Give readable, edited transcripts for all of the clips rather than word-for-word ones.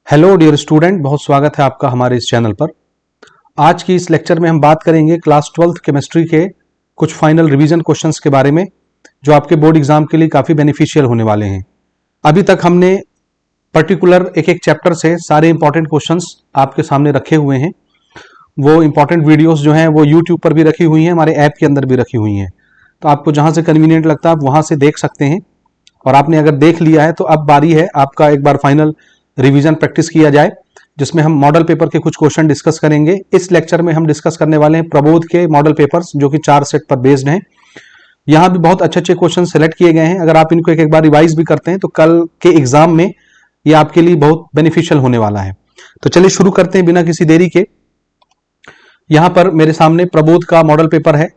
Hello dear student, बहुत स्वागत है आपका हमारे इस चैनल पर। आज की इस लेक्चर में हम बात करेंगे क्लास 12th केमिस्ट्री के कुछ फाइनल रिवीजन क्वेश्चंस के बारे में, जो आपके बोर्ड एग्जाम के लिए काफ़ी बेनिफिशियल होने वाले हैं। अभी तक हमने पर्टिकुलर एक एक चैप्टर से सारे इंपॉर्टेंट क्वेश्चंस आपके सामने रखे हुए हैं। वो इंपॉर्टेंट वीडियोस जो हैं वो यूट्यूब पर भी रखी हुई हैं, हमारे ऐप के अंदर भी रखी हुई हैं। तो आपको जहाँ से कन्वीनियंट लगता है आप वहाँ से देख सकते हैं। और आपने अगर देख लिया है तो अब बारी है आपका एक बार फाइनल रिवीजन प्रैक्टिस किया जाए, जिसमें हम मॉडल पेपर के कुछ क्वेश्चन डिस्कस करेंगे। इस लेक्चर में हम डिस्कस करने वाले हैं प्रबोध के मॉडल पेपर्स, जो कि 4 सेट पर बेस्ड हैं। यहाँ भी बहुत अच्छे अच्छे क्वेश्चन सेलेक्ट किए गए हैं। अगर आप इनको एक एक बार रिवाइज भी करते हैं तो कल के एग्जाम में ये आपके लिए बहुत बेनिफिशियल होने वाला है। तो चलिए शुरू करते हैं बिना किसी देरी के। यहाँ पर मेरे सामने प्रबोध का मॉडल पेपर है,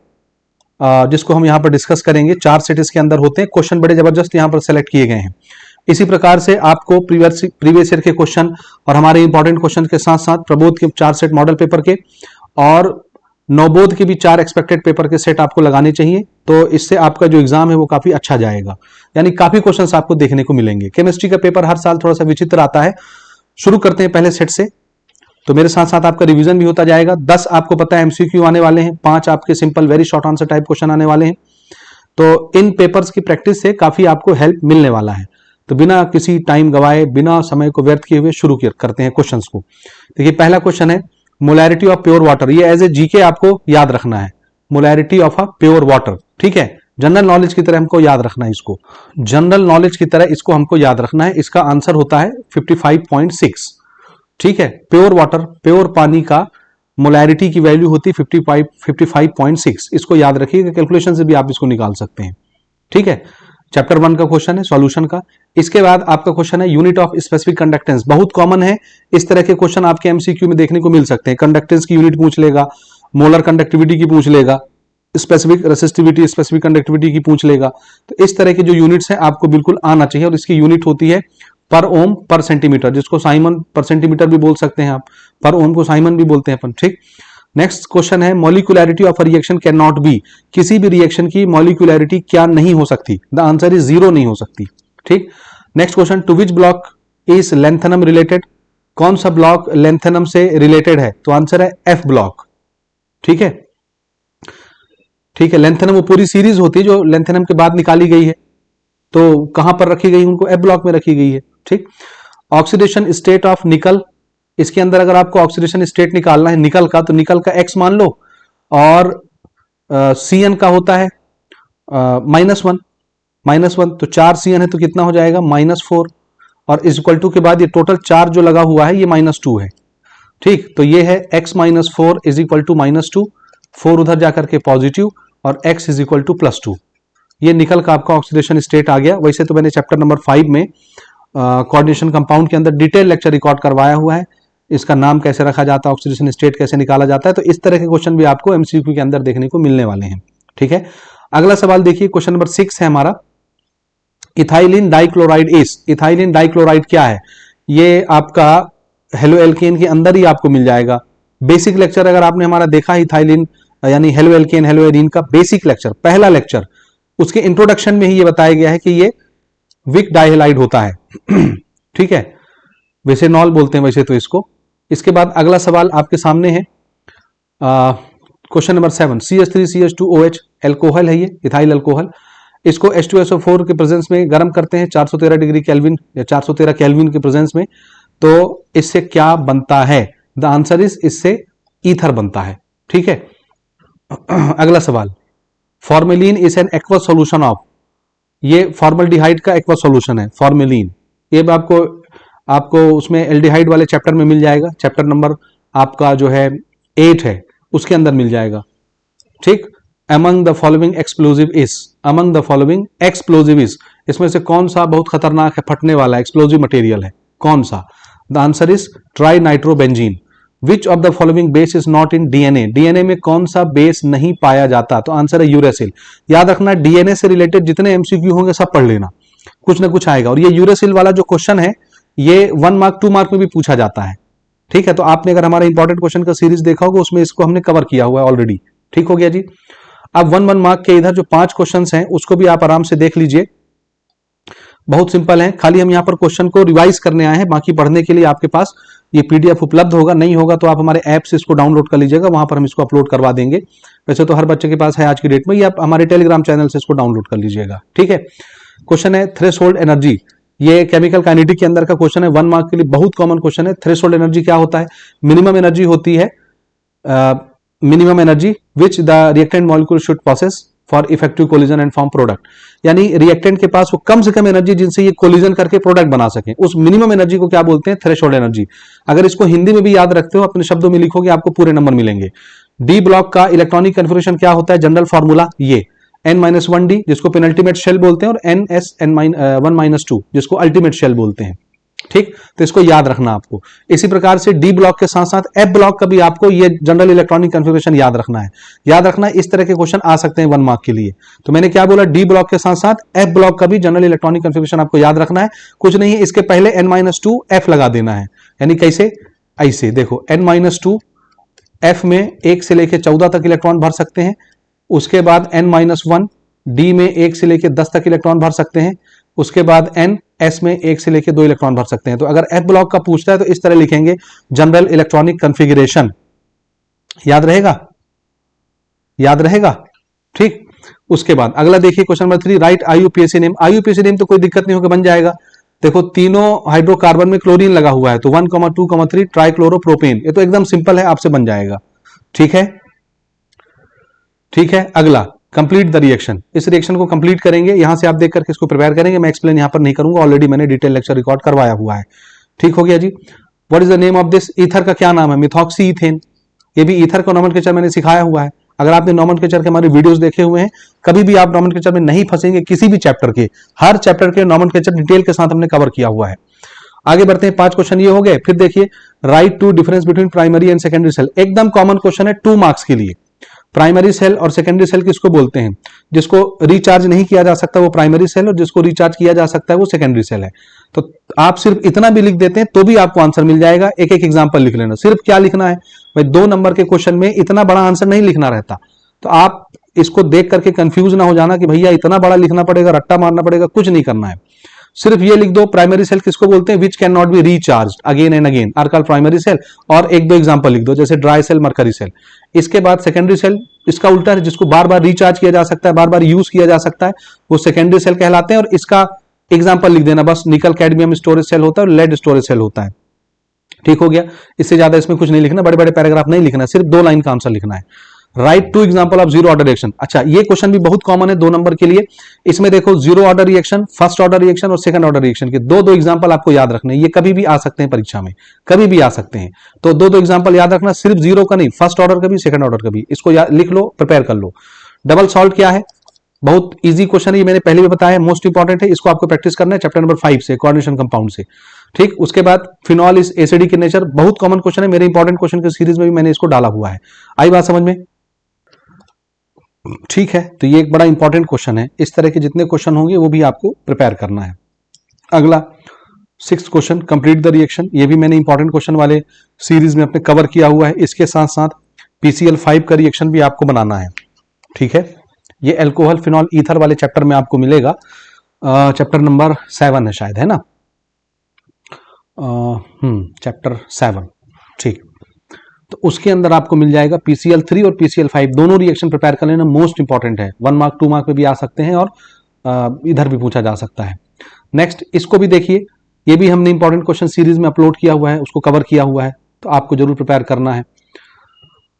जिसको हम यहाँ पर डिस्कस करेंगे। 4 सेट इसके अंदर होते हैं। क्वेश्चन बड़े जबरदस्त यहाँ पर सेलेक्ट किए गए हैं। इसी प्रकार से आपको प्रीवियस ईयर के क्वेश्चन और हमारे इंपॉर्टेंट क्वेश्चन के साथ साथ प्रबोध के 4 सेट मॉडल पेपर के और नवबोध के भी 4 एक्सपेक्टेड पेपर के सेट आपको लगाने चाहिए। तो इससे आपका जो एग्जाम है वो काफी अच्छा जाएगा, यानी काफी क्वेश्चंस आपको देखने को मिलेंगे। केमिस्ट्री का पेपर हर साल थोड़ा सा विचित्र आता है। शुरू करते हैं पहले सेट से। तो मेरे साथ साथ आपका रिवीजन भी होता जाएगा। 10 आपको पता है एमसीक्यू आने वाले हैं, 5 आपके simple very short answer type question आने वाले हैं। तो इन पेपर्स की प्रैक्टिस से काफी आपको हेल्प मिलने वाला है। तो बिना किसी टाइम गवाए, बिना समय को व्यर्थ किए हुए शुरू करते हैं क्वेश्चंस को। देखिए पहला क्वेश्चन है मोलैरिटी ऑफ प्योर वाटर। ये एज ए जीके आपको याद रखना है, molarity of a pure water. ठीक है, जनरल नॉलेज की तरह हमको याद रखना है इसको, जनरल नॉलेज की तरह इसको हमको याद रखना है। इसका आंसर होता है 55.6। ठीक है, प्योर वाटर, प्योर पानी का मोलैरिटी की वैल्यू होती है 55.6। इसको याद रखिएगा, कैलकुलेशन से भी आप इसको निकाल सकते हैं। ठीक है, चैप्टर 1 का क्वेश्चन है सॉल्यूशन का। इसके बाद आपका क्वेश्चन है यूनिट ऑफ स्पेसिफिक कंडक्टेंस। बहुत कॉमन है, इस तरह के क्वेश्चन आपके एमसीक्यू में देखने को मिल सकते हैं। कंडक्टेंस की यूनिट पूछ लेगा, मोलर कंडक्टिविटी की पूछ लेगा, स्पेसिफिक रेसिस्टिविटी, स्पेसिफिक कंडक्टिविटी की पूछ लेगा। तो इस तरह के जो यूनिट्स हैं आपको बिल्कुल आना चाहिए। और इसकी यूनिट होती है पर ओम पर सेंटीमीटर, जिसको साइमन पर सेंटीमीटर भी बोल सकते हैं आप, पर ओम को साइमन भी बोलते हैं अपन। ठीक, नेक्स्ट क्वेश्चन है molecularity of a reaction can not be. किसी भी रिएक्शन की मॉलिक्यूलैरिटी क्या नहीं हो सकती? द आंसर इज 0, नहीं हो सकती। ठीक, next question, to which block is lanthanum related. कौन सा ब्लॉक लेंथेनम से रिलेटेड है? तो आंसर है एफ ब्लॉक। ठीक है, ठीक है, लेंथेनम वो पूरी सीरीज होती है जो लेंथेनम के बाद निकाली गई है। तो कहां पर रखी गई? उनको एफ ब्लॉक में रखी गई है। ठीक, ऑक्सीडेशन स्टेट ऑफ निकल। इसके अंदर अगर आपको ऑक्सीडेशन स्टेट निकालना है निकल का, तो निकल का एक्स मान लो और सी एन का होता है -1। तो 4 CN है तो कितना हो जाएगा? -4। और इज इक्वल टू के बाद ये टोटल चार्ज जो लगा हुआ है ये -2 है। ठीक, तो ये है x - 4 इज इक्वल टू -2। 4 उधर जाकर के पॉजिटिव और x इज इक्वल टू +2। ये निकल का आपका ऑक्सीडेशन स्टेट आ गया। वैसे तो मैंने चैप्टर नंबर 5 में कोऑर्डिनेशन कंपाउंड के अंदर डिटेल लेक्चर रिकॉर्ड करवाया हुआ है। इसका नाम कैसे रखा जाता है, ऑक्सीडेशन स्टेट कैसे निकाला जाता है। तो इस तरह के क्वेश्चन भी आपको एमसीक्यू के अंदर देखने को मिलने वाले हैं। ठीक है, अगला सवाल देखिए, क्वेश्चन नंबर 6 है हमारा, ethylene dichloride is. Ethylene dichloride क्या है? ये आपका हेलो एल्केन के अंदर ही आपको मिल जाएगा। बेसिक लेक्चर अगर आपने हमारा देखा, इथाइलिन यानी हेलो एल्केन हेलो एरीन का बेसिक लेक्चर, पहला लेक्चर, उसके इंट्रोडक्शन में ही ये बताया गया है कि ये विक डाइहेलाइड होता है। ठीक है, वैसे नॉल बोलते हैं वैसे तो इसको। इसके बाद अगला सवाल आपके सामने है, क्वेश्चन नंबर 7, CH3CH2OH एल्कोहल है, ये इथाइल अल्कोहल। इसको H2SO4 के प्रेजेंस में गर्म करते हैं 413 डिग्री केल्विन या 413 केल्विन के प्रेजेंस में। तो इससे क्या बनता है? द आंसर इज, इससे ईथर बनता है। ठीक है, अगला सवाल, formalin is an aqua solution of. ये फॉर्मल्डिहाइड का एक्वा सॉल्यूशन है फॉर्मेलिन। ये आपको उसमें एल्डिहाइड वाले चैप्टर में मिल जाएगा। चैप्टर नंबर आपका जो है 8 है, उसके अंदर मिल जाएगा। ठीक, among the following explosive is. Among the following explosive is, इसमें से कौन सा बहुत खतरनाक है, फटने वाला एक्सप्लोजिव मटेरियल है? कौन सा? The answer is try nitrobenzene. Which of the following base is not in DNA. DNA में कौन सा बेस नहीं पाया जाता? तो आंसर है यूरेसिल। याद रखना, डीएनए से रिलेटेड जितने एमसीक्यू होंगे सब पढ़ लेना, कुछ ना कुछ आएगा। और ये यूरेसिल वाला जो क्वेश्चन है ये 1 मार्क 2 मार्क में भी पूछा जाता है। ठीक है, तो आपने अगर हमारा इंपॉर्टेंट क्वेश्चन का सीरीज देखा होगा उसमें इसको हमने कवर किया हुआ है ऑलरेडी। ठीक हो गया जी। अब 1 मार्क के इधर जो 5 क्वेश्चन हैं उसको भी आप आराम से देख लीजिए। बहुत सिंपल है, खाली हम यहाँ पर क्वेश्चन को रिवाइज करने आए हैं, बाकी पढ़ने के लिए आपके पास ये पीडीएफ उपलब्ध होगा। नहीं होगा तो आप हमारे ऐप से इसको डाउनलोड कर लीजिएगा, वहां पर हम इसको अपलोड करवा देंगे। वैसे तो हर बच्चे के पास है आज की डेट में, या आप हमारे टेलीग्राम चैनल से इसको डाउनलोड कर लीजिएगा, ठीक है। क्वेश्चन है थ्रेशोल्ड एनर्जी, ये केमिकल काइनेटिक के अंदर का क्वेश्चन है, 1 मार्क के लिए बहुत कॉमन क्वेश्चन है। थ्रेशोल्ड एनर्जी क्या होता है? मिनिमम एनर्जी होती है, minimum energy which the reactant molecule should process for effective collision and form product, यानी रिएक्टेंट के पास वो कम से कम एनर्जी जिनसे ये कोलिजन करके प्रोडक्ट बना सके, उस मिनिमम एनर्जी को क्या बोलते हैं? Threshold energy. अगर इसको हिंदी में भी याद रखते हो, अपने शब्दों में लिखोगे, आपको पूरे नंबर मिलेंगे। डी ब्लॉक का इलेक्ट्रॉनिक कन्फिगरेशन क्या होता है? जनरल फॉर्मूला ये n-1d जिसको पेनल्टीमेट शेल बोलते हैं, और ns1-2 जिसको अल्टीमेट शेल बोलते हैं, ठीक। तो इसको याद रखना आपको। इसी प्रकार से डी ब्लॉक के साथ साथ एफ ब्लॉक का भी आपको ये जनरल इलेक्ट्रॉनिक कन्फिगरेशन याद रखना है। याद रखना है, इस तरह के क्वेश्चन आ सकते हैं 1 मार्क के लिए। तो मैंने क्या बोला? डी ब्लॉक के साथ साथ एफ ब्लॉक का भी जनरल इलेक्ट्रॉनिक कन्फिगरेशन आपको याद रखना है। कुछ नहीं है, इसके पहले n-2 एफ लगा देना है। यानी कैसे? ऐसे देखो, n-2 एफ में 1 से लेकर 14 तक इलेक्ट्रॉन भर सकते हैं। उसके बाद n-1 डी में 1 से लेकर 10 तक इलेक्ट्रॉन भर सकते हैं। उसके बाद n एस में 1 से लेकर 2 इलेक्ट्रॉन भर सकते हैं। तो अगर एफ ब्लॉक का पूछता है तो इस तरह लिखेंगे, जनरल इलेक्ट्रॉनिक कन्फिगरेशन। याद रहेगा? याद रहेगा, ठीक। उसके बाद अगला देखिए question number 3, right IUPAC name. IUPAC name तो कोई दिक्कत नहीं होगा, बन जाएगा। देखो, तीनों हाइड्रोकार्बन में क्लोरीन लगा हुआ है, तो 1, 2, 3 ट्राइक्लोरोप्रोपेन, ये तो एकदम सिंपल है, आपसे बन जाएगा, ठीक है। ठीक है, अगला कंप्लीट द रिएक्शन। इस रिएक्शन को कंप्लीट करेंगे, यहां से आप देख करके इसको प्रिपेयर करेंगे। मैं एक्सप्लेन यहां पर नहीं करूंगा, ऑलरेडी मैंने डिटेल लेक्चर रिकॉर्ड करवाया हुआ है, ठीक हो गया जी। What is the name of this? Ether का क्या नाम है? Methoxy ethane. ये भी ईथर का नोमेनक्लेचर मैंने सिखाया हुआ है। अगर आपने नोमेनक्लेचर के हमारे वीडियोस देखे हुए हैं, कभी भी आप नोमेनक्लेचर में नहीं फंसेंगे। किसी भी चैप्टर के, हर चैप्टर के नोमेनक्लेचर डिटेल के साथ हमने कवर किया हुआ है। आगे बढ़ते हैं, 5 क्वेश्चन ये हो गए। फिर देखिए, write to difference between primary and secondary cell, एकदम कॉमन क्वेश्चन है 2 मार्क्स के लिए। प्राइमरी सेल और सेकेंडरी सेल किसको बोलते हैं? जिसको रिचार्ज नहीं किया जा सकता वो प्राइमरी सेल, और जिसको रिचार्ज किया जा सकता है वो सेकेंडरी सेल है। तो आप सिर्फ इतना भी लिख देते हैं तो भी आपको आंसर मिल जाएगा। एक एक एग्जांपल लिख लेना। सिर्फ क्या लिखना है भाई, 2 नंबर के क्वेश्चन में इतना बड़ा आंसर नहीं लिखना रहता। तो आप इसको देख करके कंफ्यूज ना हो जाना कि भैया इतना बड़ा लिखना पड़ेगा, रट्टा मारना पड़ेगा, कुछ नहीं करना है। सिर्फ ये लिख दो, प्राइमरी सेल किसको बोलते हैं? Which can not be recharge again and again are called primary cell, और 1-2 एग्जांपल लिख दो, जैसे ड्राई सेल, मरकरी सेल। इसके बाद सेकेंडरी सेल, इसका उल्टा है, जिसको बार बार रिचार्ज किया जा सकता है, बार बार यूज किया जा सकता है, वो सेकेंडरी सेल कहलाते हैं। और इसका एग्जांपल लिख देना बस, निकल कैडमियम स्टोरेज सेल होता है और लेड स्टोरेज सेल होता है, ठीक हो गया। इससे ज्यादा इसमें कुछ नहीं लिखना, बड़े बड़े पैराग्राफ नहीं लिखना, सिर्फ 2 लाइन का आंसर लिखना है। Right two example of zero order reaction. अच्छा, ये क्वेश्चन भी बहुत कॉमन है 2 नंबर के लिए। इसमें देखो, zero order reaction, first order reaction और सेकंड ऑर्डर रिएक्शन के 2-2 एग्जांपल आपको याद रखने हैं। ये कभी भी आ सकते हैं परीक्षा में, कभी भी आ सकते हैं। तो 2-2 एग्जांपल याद रखना, सिर्फ जीरो का नहीं, फर्स्ट ऑर्डर का भी, सेकंड ऑर्डर का भी। इसको लिख लो, प्रिपेयर कर लो। डबल सॉल्ट क्या है? बहुत इजी क्वेश्चन है, ये मैंने पहले भी बताया, मोस्ट इंपॉर्टेंट है। इसको आपको प्रैक्टिस करना है चैप्टर नंबर 5 से, कोऑर्डिनेशन कंपाउंड से, ठीक। उसके बाद phenol is acidic in nature, बहुत कॉमन क्वेश्चन है, मेरे इंपॉर्टेंट क्वेश्चन की सीरीज में भी मैंने इसको डाला हुआ है। आई बात समझ में? ठीक है, तो ये एक बड़ा इंपॉर्टेंट क्वेश्चन है। इस तरह के जितने क्वेश्चन होंगे वो भी आपको प्रिपेयर करना है। अगला 6th question, complete the reaction. ये भी मैंने इंपॉर्टेंट क्वेश्चन वाले सीरीज में अपने कवर किया हुआ है। इसके साथ साथ PCl5 का रिएक्शन भी आपको बनाना है, ठीक है। ये एल्कोहल फिनॉल ईथर वाले चैप्टर में आपको मिलेगा, चैप्टर नंबर 7 है शायद, है ना? चैप्टर 7, ठीक। तो उसके अंदर आपको मिल जाएगा PCl3 और PCl5, दोनों रिएक्शन प्रिपेयर कर लेना, मोस्ट इंपॉर्टेंट है। 1 मार्क 2 मार्क पे भी आ सकते हैं और इधर भी पूछा जा सकता है। नेक्स्ट, इसको भी देखिए, ये भी हमने इंपॉर्टेंट क्वेश्चन सीरीज में अपलोड किया हुआ है, उसको कवर किया हुआ है, तो आपको जरूर प्रिपेयर करना है।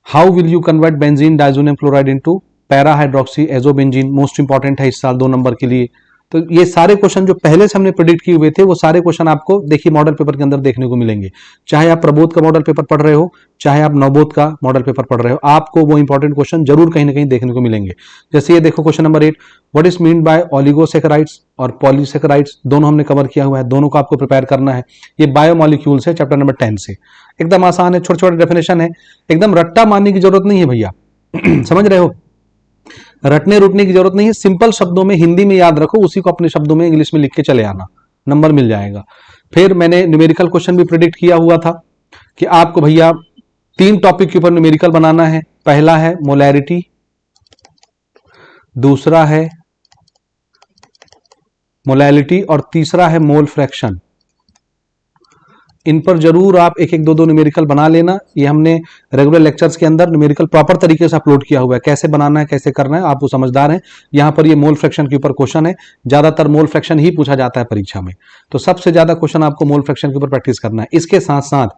How will you convert benzene diazonium chloride into para hydroxy azobenzene, most important है इस साल 2 नंबर के लिए। तो ये सारे क्वेश्चन जो पहले से हमने प्रेडिक्ट किए हुए थे, वो सारे क्वेश्चन आपको देखिए मॉडल पेपर के अंदर देखने को मिलेंगे। चाहे आप प्रबोध का मॉडल पेपर पढ़ रहे हो, चाहे आप नवबोध का मॉडल पेपर पढ़ रहे हो, आपको वो इंपॉर्टेंट क्वेश्चन जरूर कहीं ना कहीं देखने को मिलेंगे। जैसे ये देखो question number 8, what is mean by oligosaccharides और पॉलीसैकेराइड्स, दोनों हमने कवर किया हुआ है, दोनों को आपको प्रिपेयर करना है। ये बायोमॉलिक्यूल्स है चैप्टर नंबर 10 से, एकदम आसान है, छोटे छोटे डेफिनेशन है, एकदम रट्टा मारने की जरूरत नहीं है भैया। समझ रहे हो? रटने रुटने की जरूरत नहीं है, सिंपल शब्दों में हिंदी में याद रखो, उसी को अपने शब्दों में इंग्लिश में लिख के चले आना, नंबर मिल जाएगा। फिर मैंने न्यूमेरिकल क्वेश्चन भी प्रेडिक्ट किया हुआ था कि आपको भैया 3 टॉपिक के ऊपर न्यूमेरिकल बनाना है। पहला है मोलैरिटी, दूसरा है मोलैलिटी और तीसरा है मोल फ्रैक्शन। इन पर जरूर आप एक एक दो दो न्यूमेरिकल बना लेना। ये हमने रेगुलर लेक्चर्स के अंदर न्यूमेरिकल प्रॉपर तरीके से अपलोड किया हुआ है, कैसे बनाना है कैसे करना है, आप वो समझदार हैं। यहाँ पर ये मोल फ्रैक्शन के ऊपर क्वेश्चन है, ज्यादातर मोल फ्रैक्शन ही पूछा जाता है परीक्षा में, तो सबसे ज्यादा क्वेश्चन आपको मोल फ्रैक्शन के ऊपर प्रैक्टिस करना है। इसके साथ साथ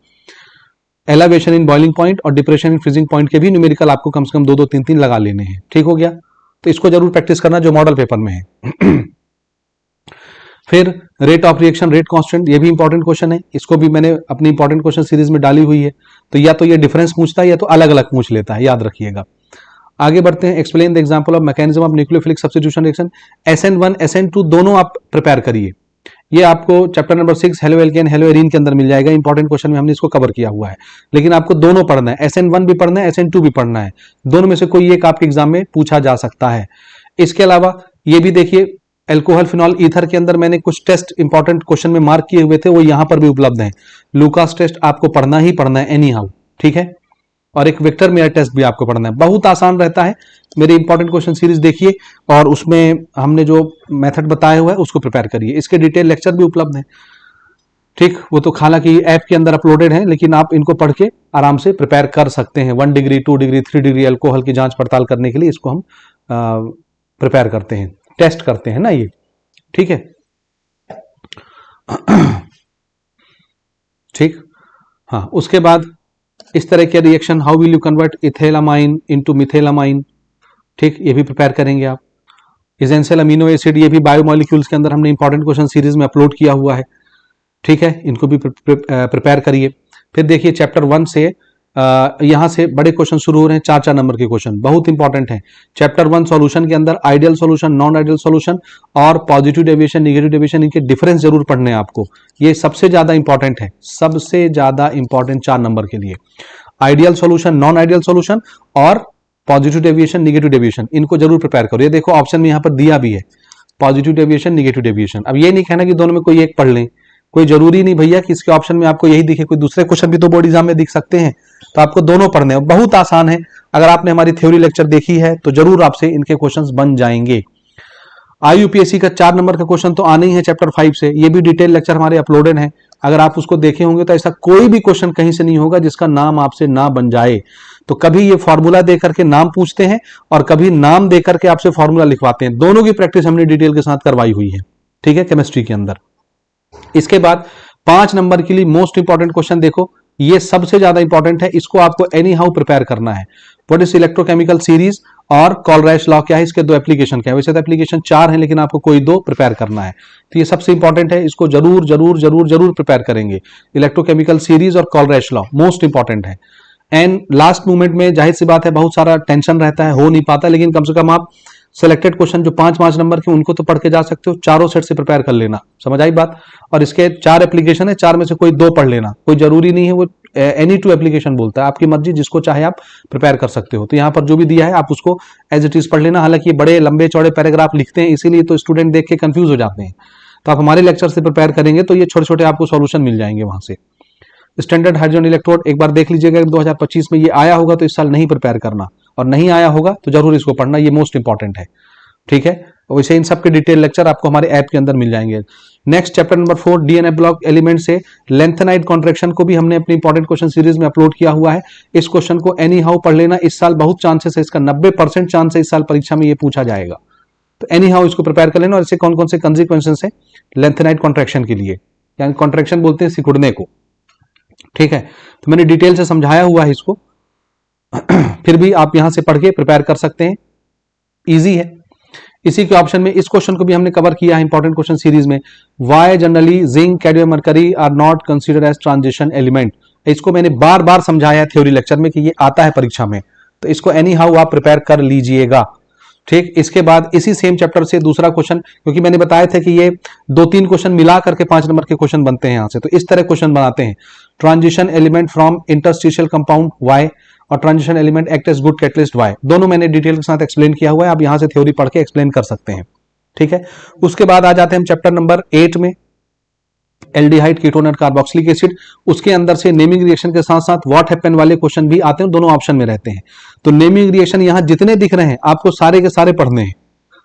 एलिवेशन इन बॉइलिंग पॉइंट और डिप्रेशन इन फ्रीजिंग पॉइंट के भी न्यूमेरिकल आपको कम से कम दो दो तीन तीन लगा लेने हैं। ठीक हो गया, तो इसको जरूर प्रैक्टिस करना जो मॉडल पेपर में है। फिर rate of reaction, rate constant, ये भी इंपॉर्टेंट क्वेश्चन है, इसको भी मैंने अपनी इंपॉर्टेंट क्वेश्चन सीरीज में डाली हुई है। तो या तो ये डिफरेंस पूछता है या तो अलग अलग पूछ लेता है, याद रखिएगा। आगे बढ़ते हैं। Explain the example of mechanism of nucleophilic substitution reaction. SN1 SN2 दोनों आप प्रिपेयर करिए। ये आपको chapter number 6 halo alkane hello arene के अंदर मिल जाएगा। इंपॉर्टेंट क्वेश्चन में हमने इसको कवर किया हुआ है, लेकिन आपको दोनों पढ़ना है, SN1 भी पढ़ना है SN2 भी पढ़ना है। दोनों में से कोई एक आपके एग्जाम में पूछा जा सकता है। इसके अलावा ये भी देखिए, एल्कोहल फिनॉल ईथर के अंदर मैंने कुछ टेस्ट इंपॉर्टेंट क्वेश्चन में मार्क किए हुए थे, वो यहां पर भी उपलब्ध हैं। लूकास टेस्ट आपको पढ़ना ही पढ़ना है एनी हाउ, ठीक है। और एक विक्टर मेयर टेस्ट भी आपको पढ़ना है, बहुत आसान रहता है। मेरे इंपॉर्टेंट क्वेश्चन सीरीज देखिए और उसमें हमने जो मेथड बताया हुआ है उसको प्रिपेयर करिए। इसके डिटेल लेक्चर भी उपलब्ध है, ठीक। वो तो हालांकि ऐप के अंदर अपलोडेड है, लेकिन आप इनको पढ़ के आराम से प्रिपेयर कर सकते हैं। 1 डिग्री 2 डिग्री 3 डिग्री एल्कोहल की जांच पड़ताल करने के लिए इसको हम प्रिपेयर करते हैं, टेस्ट करते हैं ना ये, ठीक है। ठीक, हाँ। उसके बाद इस तरह के reaction, how will you convert ethylamine into methylamine, ठीक, ये भी प्रिपेयर करेंगे आप। एसेंशियल अमीनो एसिड, ये भी बायोमोलिक्यूल्स के अंदर हमने इंपॉर्टेंट क्वेश्चन सीरीज में अपलोड किया हुआ है, ठीक है। इनको भी प्रिपेयर करिए। फिर देखिए चैप्टर 1 से यहां से बड़े क्वेश्चन शुरू हो रहे हैं, 4 नंबर के क्वेश्चन बहुत इंपॉर्टेंट हैं। चैप्टर 1 सॉल्यूशन के अंदर ideal solution, non ideal solution और पॉजिटिव डेविएशन, नेगेटिव डेविएशन, इनके डिफरेंस जरूर पढ़ने हैं आपको। ये सबसे ज्यादा इंपॉर्टेंट है, सबसे ज्यादा इंपॉर्टेंट 4 नंबर के लिए। Ideal solution, non ideal solution और पॉजिटिव डेविएशन, नेगेटिव डेविएशन, इनको जरूर प्रिपेयर करो। ये देखो ऑप्शन में यहां पर दिया भी है, पॉजिटिव डेविएशन, नेगेटिव डेविएशन। अब ये नहीं कहना कि दोनों में कोई एक पढ़ लें, कोई जरूरी नहीं भैया कि इसके ऑप्शन में आपको यही दिखे, कोई दूसरे क्वेश्चन भी तो बोर्ड एग्जाम में दिख सकते हैं, तो आपको दोनों पढ़ने हैं। बहुत आसान है, अगर आपने हमारी थ्योरी लेक्चर देखी है तो जरूर आपसे इनके क्वेश्चंस बन जाएंगे। IUPAC का 4 नंबर का क्वेश्चन तो आने ही है चैप्टर 5 से, ये भी डिटेल लेक्चर हमारे अपलोडेड है। अगर आप उसको देखे होंगे तो ऐसा कोई भी क्वेश्चन कहीं से नहीं होगा जिसका नाम आपसे ना बन जाए। तो कभी ये फॉर्मूला देकर के नाम पूछते हैं और कभी नाम देकर के आपसे फॉर्मूला लिखवाते हैं, दोनों की प्रैक्टिस हमने डिटेल के साथ करवाई हुई है, ठीक है, केमिस्ट्री के अंदर। इसके बाद 5 नंबर के लिए मोस्ट इंपॉर्टेंट क्वेश्चन देखो, ये सबसे ज्यादा इंपॉर्टेंट है, इसको आपको एनी हाउ प्रिपेयर करना है। व्हाट इज इलेक्ट्रोकेमिकल सीरीज और कॉलराइश लॉ क्या है, इसके 2 एप्लीकेशन क्या है। वैसे तो एप्लीकेशन 4 है, लेकिन आपको कोई 2 प्रिपेयर करना है, तो ये सबसे इंपॉर्टेंट है, इसको जरूर जरूर जरूर जरूर प्रिपेयर करेंगे। इलेक्ट्रोकेमिकल सीरीज और कॉलराइश लॉ मोस्ट इंपॉर्टेंट है। एंड लास्ट मोमेंट में जाहिर सी बात है बहुत सारा टेंशन रहता है, हो नहीं पाता, लेकिन कम से कम आप सिलेक्टेड क्वेश्चन जो 5 नंबर के उनको तो पढ़ के जा सकते हो, चारों सेट से प्रिपेयर कर लेना, समझ आई बात। और इसके 4 एप्लीकेशन है, 4 में से कोई 2 पढ़ लेना, कोई जरूरी नहीं है, वो एनी 2 एप्लीकेशन बोलता है, आपकी मर्जी, जिसको चाहे आप प्रिपेयर कर सकते हो। तो यहाँ पर जो भी दिया है आप उसको एज इट इज पढ़ लेना। हालांकि ये बड़े लंबे चौड़े पैराग्राफ लिखते हैं, इसीलिए तो स्टूडेंट देख के कंफ्यूज हो जाते हैं। तो आप हमारे लेक्चर से प्रिपेयर करेंगे तो ये छोटे छोटे आपको सॉल्यूशन मिल जाएंगे वहां से। स्टैंडर्ड हाइड्रोजन इलेक्ट्रोड एक बार देख लीजिएगा, 2025 में ये आया होगा तो इस साल नहीं प्रिपेयर करना, और नहीं आया होगा तो जरूर इसको पढ़ना, ये मोस्ट इंपॉर्टेंट है, ठीक है। वैसे इन सब के डिटेल लेक्चर आपको हमारे ऐप के अंदर मिल जाएंगे। Next chapter number 4 DNA block element से लेंथेनाइड कॉन्ट्रैक्शन को भी हमने अपनी इंपॉर्टेंट क्वेश्चन सीरीज में अपलोड किया हुआ है। इस क्वेश्चन को एनी हाउ पढ़ लेना, इस साल बहुत चांसेस है, इसका 90% चांस है इस साल परीक्षा में ये पूछा जाएगा, तो एनी हाउ इसको प्रिपेयर कर लेना। और इससे कौन कौन से कंसिक्वेंसेस है लेंथेनाइड कॉन्ट्रैक्शन के लिए, यानी कॉन्ट्रैक्शन बोलते हैं सिकुड़ने को, ठीक है। तो मैंने डिटेल से समझाया हुआ है इसको, फिर भी आप यहां से पढ़ के प्रिपेयर कर सकते हैं, इजी है। इसी के ऑप्शन में इस क्वेश्चन को भी हमने कवर किया है इंपॉर्टेंट क्वेश्चन सीरीज में, why generally zinc cadmium mercury are not considered as transition element. इसको मैंने बार बार समझाया है थ्योरी लेक्चर में कि ये आता है परीक्षा में, तो इसको एनी हाउ आप प्रिपेयर कर लीजिएगा, ठीक। इसके बाद इसी सेम चैप्टर से दूसरा क्वेश्चन, क्योंकि मैंने बताया था कि ये 2-3 क्वेश्चन मिला करके 5 नंबर के क्वेश्चन बनते हैं यहां से, तो इस तरह क्वेश्चन बनाते हैं। Transition element from interstitial compound why और transition element act as good catalyst why, दोनों मैंने डिटेल के साथ एक्सप्लेन किया हुआ है, आप यहां से थ्योरी पढ़ के एक्सप्लेन कर सकते हैं, ठीक है। उसके बाद आ जाते हैं हम चैप्टर नंबर 8 में, एल्डिहाइड कीटोन और कार्बोक्सिलिक एसिड। उसके अंदर से नेमिंग रिएक्शन के साथ साथ व्हाट हैपन वाले क्वेश्चन भी आते हैं, दोनों ऑप्शन में रहते हैं। तो नेमिंग रिएक्शन यहां जितने दिख रहे हैं आपको सारे के सारे पढ़ने हैं,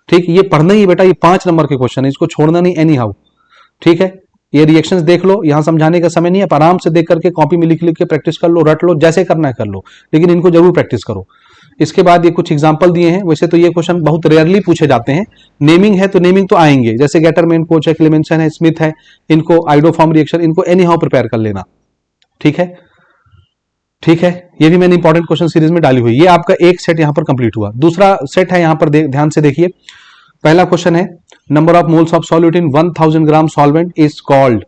ठीक, ये पढ़ना ही है बेटा, ये 5 नंबर के क्वेश्चन है, इसको छोड़ना नहीं एनी हाउ। ठीक है, ये रिएक्शंस देख लो, यहां समझाने का समय नहीं है, आराम से देख करके कॉपी में लिख लिख के प्रैक्टिस कर लो, रट लो, जैसे करना है कर लो, लेकिन इनको जरूर प्रैक्टिस करो। इसके बाद ये कुछ एग्जांपल दिए हैं, वैसे तो ये क्वेश्चन बहुत रेयरली पूछे जाते हैं। नेमिंग है तो नेमिंग तो आएंगे, जैसे गेटरमैन, कोच है, क्लेमेंसन है, स्मिथ है, इनको आइडोफॉर्म रिएक्शन, इनको एनी हाउ प्रिपेयर कर लेना। ठीक है, ठीक है, ये भी मैंने इंपॉर्टेंट क्वेश्चन सीरीज में डाली हुई। ये आपका एक सेट यहां पर कंप्लीट हुआ। दूसरा सेट है, यहां पर ध्यान से देखिए। पहला क्वेश्चन है, number of moles of solute in 1000 gram solvent is called,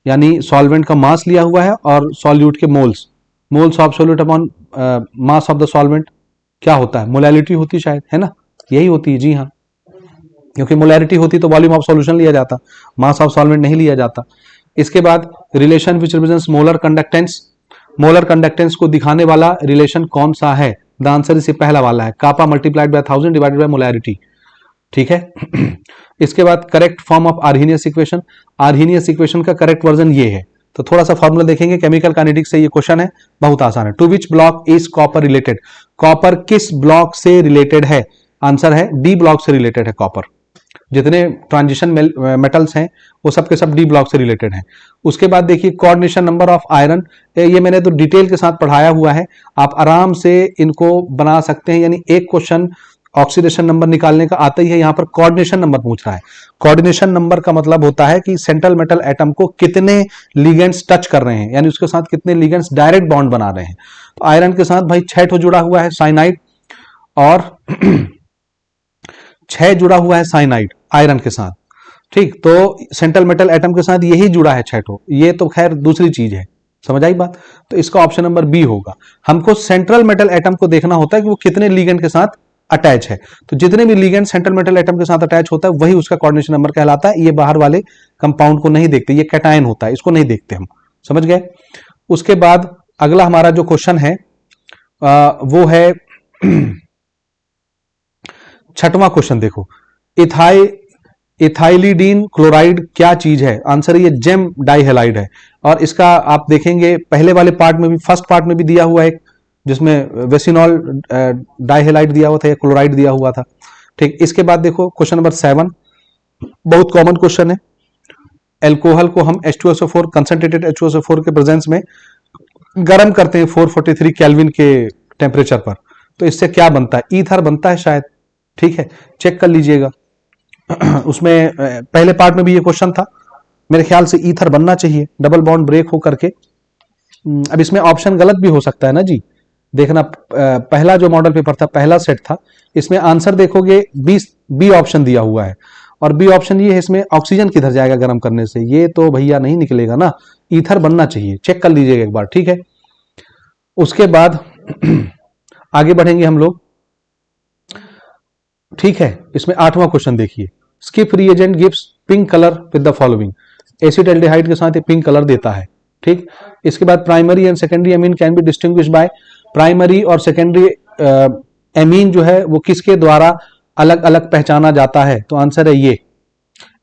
यानी सॉल्वेंट का मास लिया हुआ है और सॉल्यूट के moles, moles of solute upon mass of the solvent क्या होता है? मोलैलिटी होती शायद, है ना, यही होती है, जी हाँ, क्योंकि मोलैरिटी होती तो वॉल्यूम ऑफ सॉल्यूशन लिया जाता, मास ऑफ सॉल्वेंट नहीं लिया जाता। इसके बाद relation which represents molar conductance, molar conductance को दिखाने वाला रिलेशन कौन सा है? द आंसर इसे पहला वाला है, kappa multiplied by 1000 divided by molarity. ठीक है, इसके बाद correct form of Arrhenius equation, Arrhenius equation का करेक्ट वर्जन ये है। तो थोड़ा सा फॉर्मूला देखेंगे, केमिकल काइनेटिक्स से ये क्वेश्चन है, बहुत आसान है। To which block is copper related, copper किस ब्लॉक से रिलेटेड है? आंसर है डी ब्लॉक से रिलेटेड है कॉपर। जितने ट्रांजिशन मेटल्स हैं वो सब के सब डी ब्लॉक से रिलेटेड हैं। उसके बाद देखिए कोऑर्डिनेशन नंबर ऑफ आयरन, ये मैंने तो डिटेल के साथ पढ़ाया हुआ है, आप आराम से इनको बना सकते हैं। यानी एक क्वेश्चन ऑक्सीडेशन नंबर निकालने का आता ही है, यहां पर कोऑर्डिनेशन नंबर पूछ रहा है। कोऑर्डिनेशन नंबर का मतलब होता है कि सेंट्रल मेटल एटम को कितने लिगेंड्स टच कर रहे हैं, यानी उसके साथ कितने लिगेंड्स डायरेक्ट बॉन्ड बना रहे हैं। तो आयरन के साथ भाई 6 ठो जुड़ा हुआ है साइनाइड, और 6 जुड़ा हुआ है साइनाइड आयरन के साथ। ठीक, तो सेंट्रल मेटल एटम के साथ यही जुड़ा है 6 ठो, ये तो खैर दूसरी चीज है, समझ आई बात। तो इसका ऑप्शन नंबर बी होगा। हमको सेंट्रल मेटल एटम को देखना होता है कि वो कितने लिगेंड के साथ अटैच है। तो जितने भी लिगेंड सेंट्रल मेटल एटम के साथ अटैच होता है वही उसका कोऑर्डिनेशन नंबर कहलाता है। ये बाहर वाले कंपाउंड को नहीं देखते, ये कैटायन होता है, इसको नहीं देखते हम, समझ गए। उसके बाद अगला हमारा जो क्वेश्चन है वो है 6वां क्वेश्चन। देखो, इथाइलिडीन क्लोराइड क्या चीज है? आंसर ये जेम डाइहेलाइड है। और इसका आप देखेंगे पहले वाले पार्ट में भी, फर्स्ट पार्ट में भी दिया हुआ है, जिसमें वेसिनॉल डाइहेलाइड दिया हुआ था या क्लोराइड दिया हुआ था। ठीक, इसके बाद देखो क्वेश्चन नंबर 7, बहुत कॉमन क्वेश्चन है। एल्कोहल को हम H2SO4 कंसंट्रेटेड H2SO4 के प्रेजेंस में गर्म करते हैं 443 केल्विन के टेम्परेचर पर, तो इससे क्या बनता है? ईथर बनता है शायद। ठीक है, चेक कर लीजिएगा। उसमें पहले पार्ट में भी ये क्वेश्चन था, मेरे ख्याल से ईथर बनना चाहिए, डबल बॉन्ड ब्रेक हो करके। अब इसमें ऑप्शन गलत भी हो सकता है ना जी, देखना। पहला जो मॉडल पेपर था, पहला सेट था, इसमें आंसर देखोगे बी ऑप्शन दिया हुआ है, और बी ऑप्शन ये है, इसमें ऑक्सीजन किधर जाएगा गर्म करने से? ये तो भैया नहीं निकलेगा ना, ईथर बनना चाहिए, चेक कर लीजिएगा एक बार। ठीक है, उसके बाद आगे बढ़ेंगे हम लोग। ठीक है, इसमें 8वां क्वेश्चन देखिए, skip reagent gives pink colour with the following, acid aldehyde के साथ ये पिंक कलर देता है। ठीक, इसके बाद primary and secondary amine can be distinguished by, primary और सेकेंडरी एमीन जो है वो किसके द्वारा अलग अलग पहचाना जाता है? तो आंसर है ये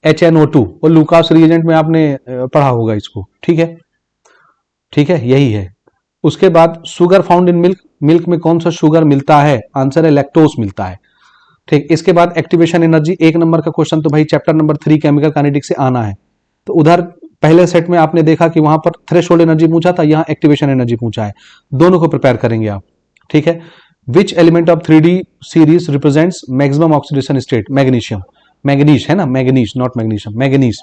HNO2, और लुकास रिएजेंट में आपने पढ़ा होगा इसको। ठीक है, ठीक है, यही है। उसके बाद sugar found in milk, milk में कौन सा शुगर मिलता है? आंसर है लैक्टोज मिलता है। ठीक, इसके बाद एक्टिवेशन एनर्जी, 1 नंबर का क्वेश्चन तो भाई चैप्टर नंबर 3 केमिकल काइनेटिक्स से आना है। तो उधर पहले सेट में आपने देखा कि वहां पर थ्रेशोल्ड एनर्जी पूछा था, यहाँ एक्टिवेशन एनर्जी पूछा है, दोनों को प्रिपेयर करेंगे आप। ठीक है, which element of 3D series represents maximum oxidation state? Magnesium, मैग्नीश है ना, मैग्नीश नॉट मैग्नीशियम, मैग्नीश।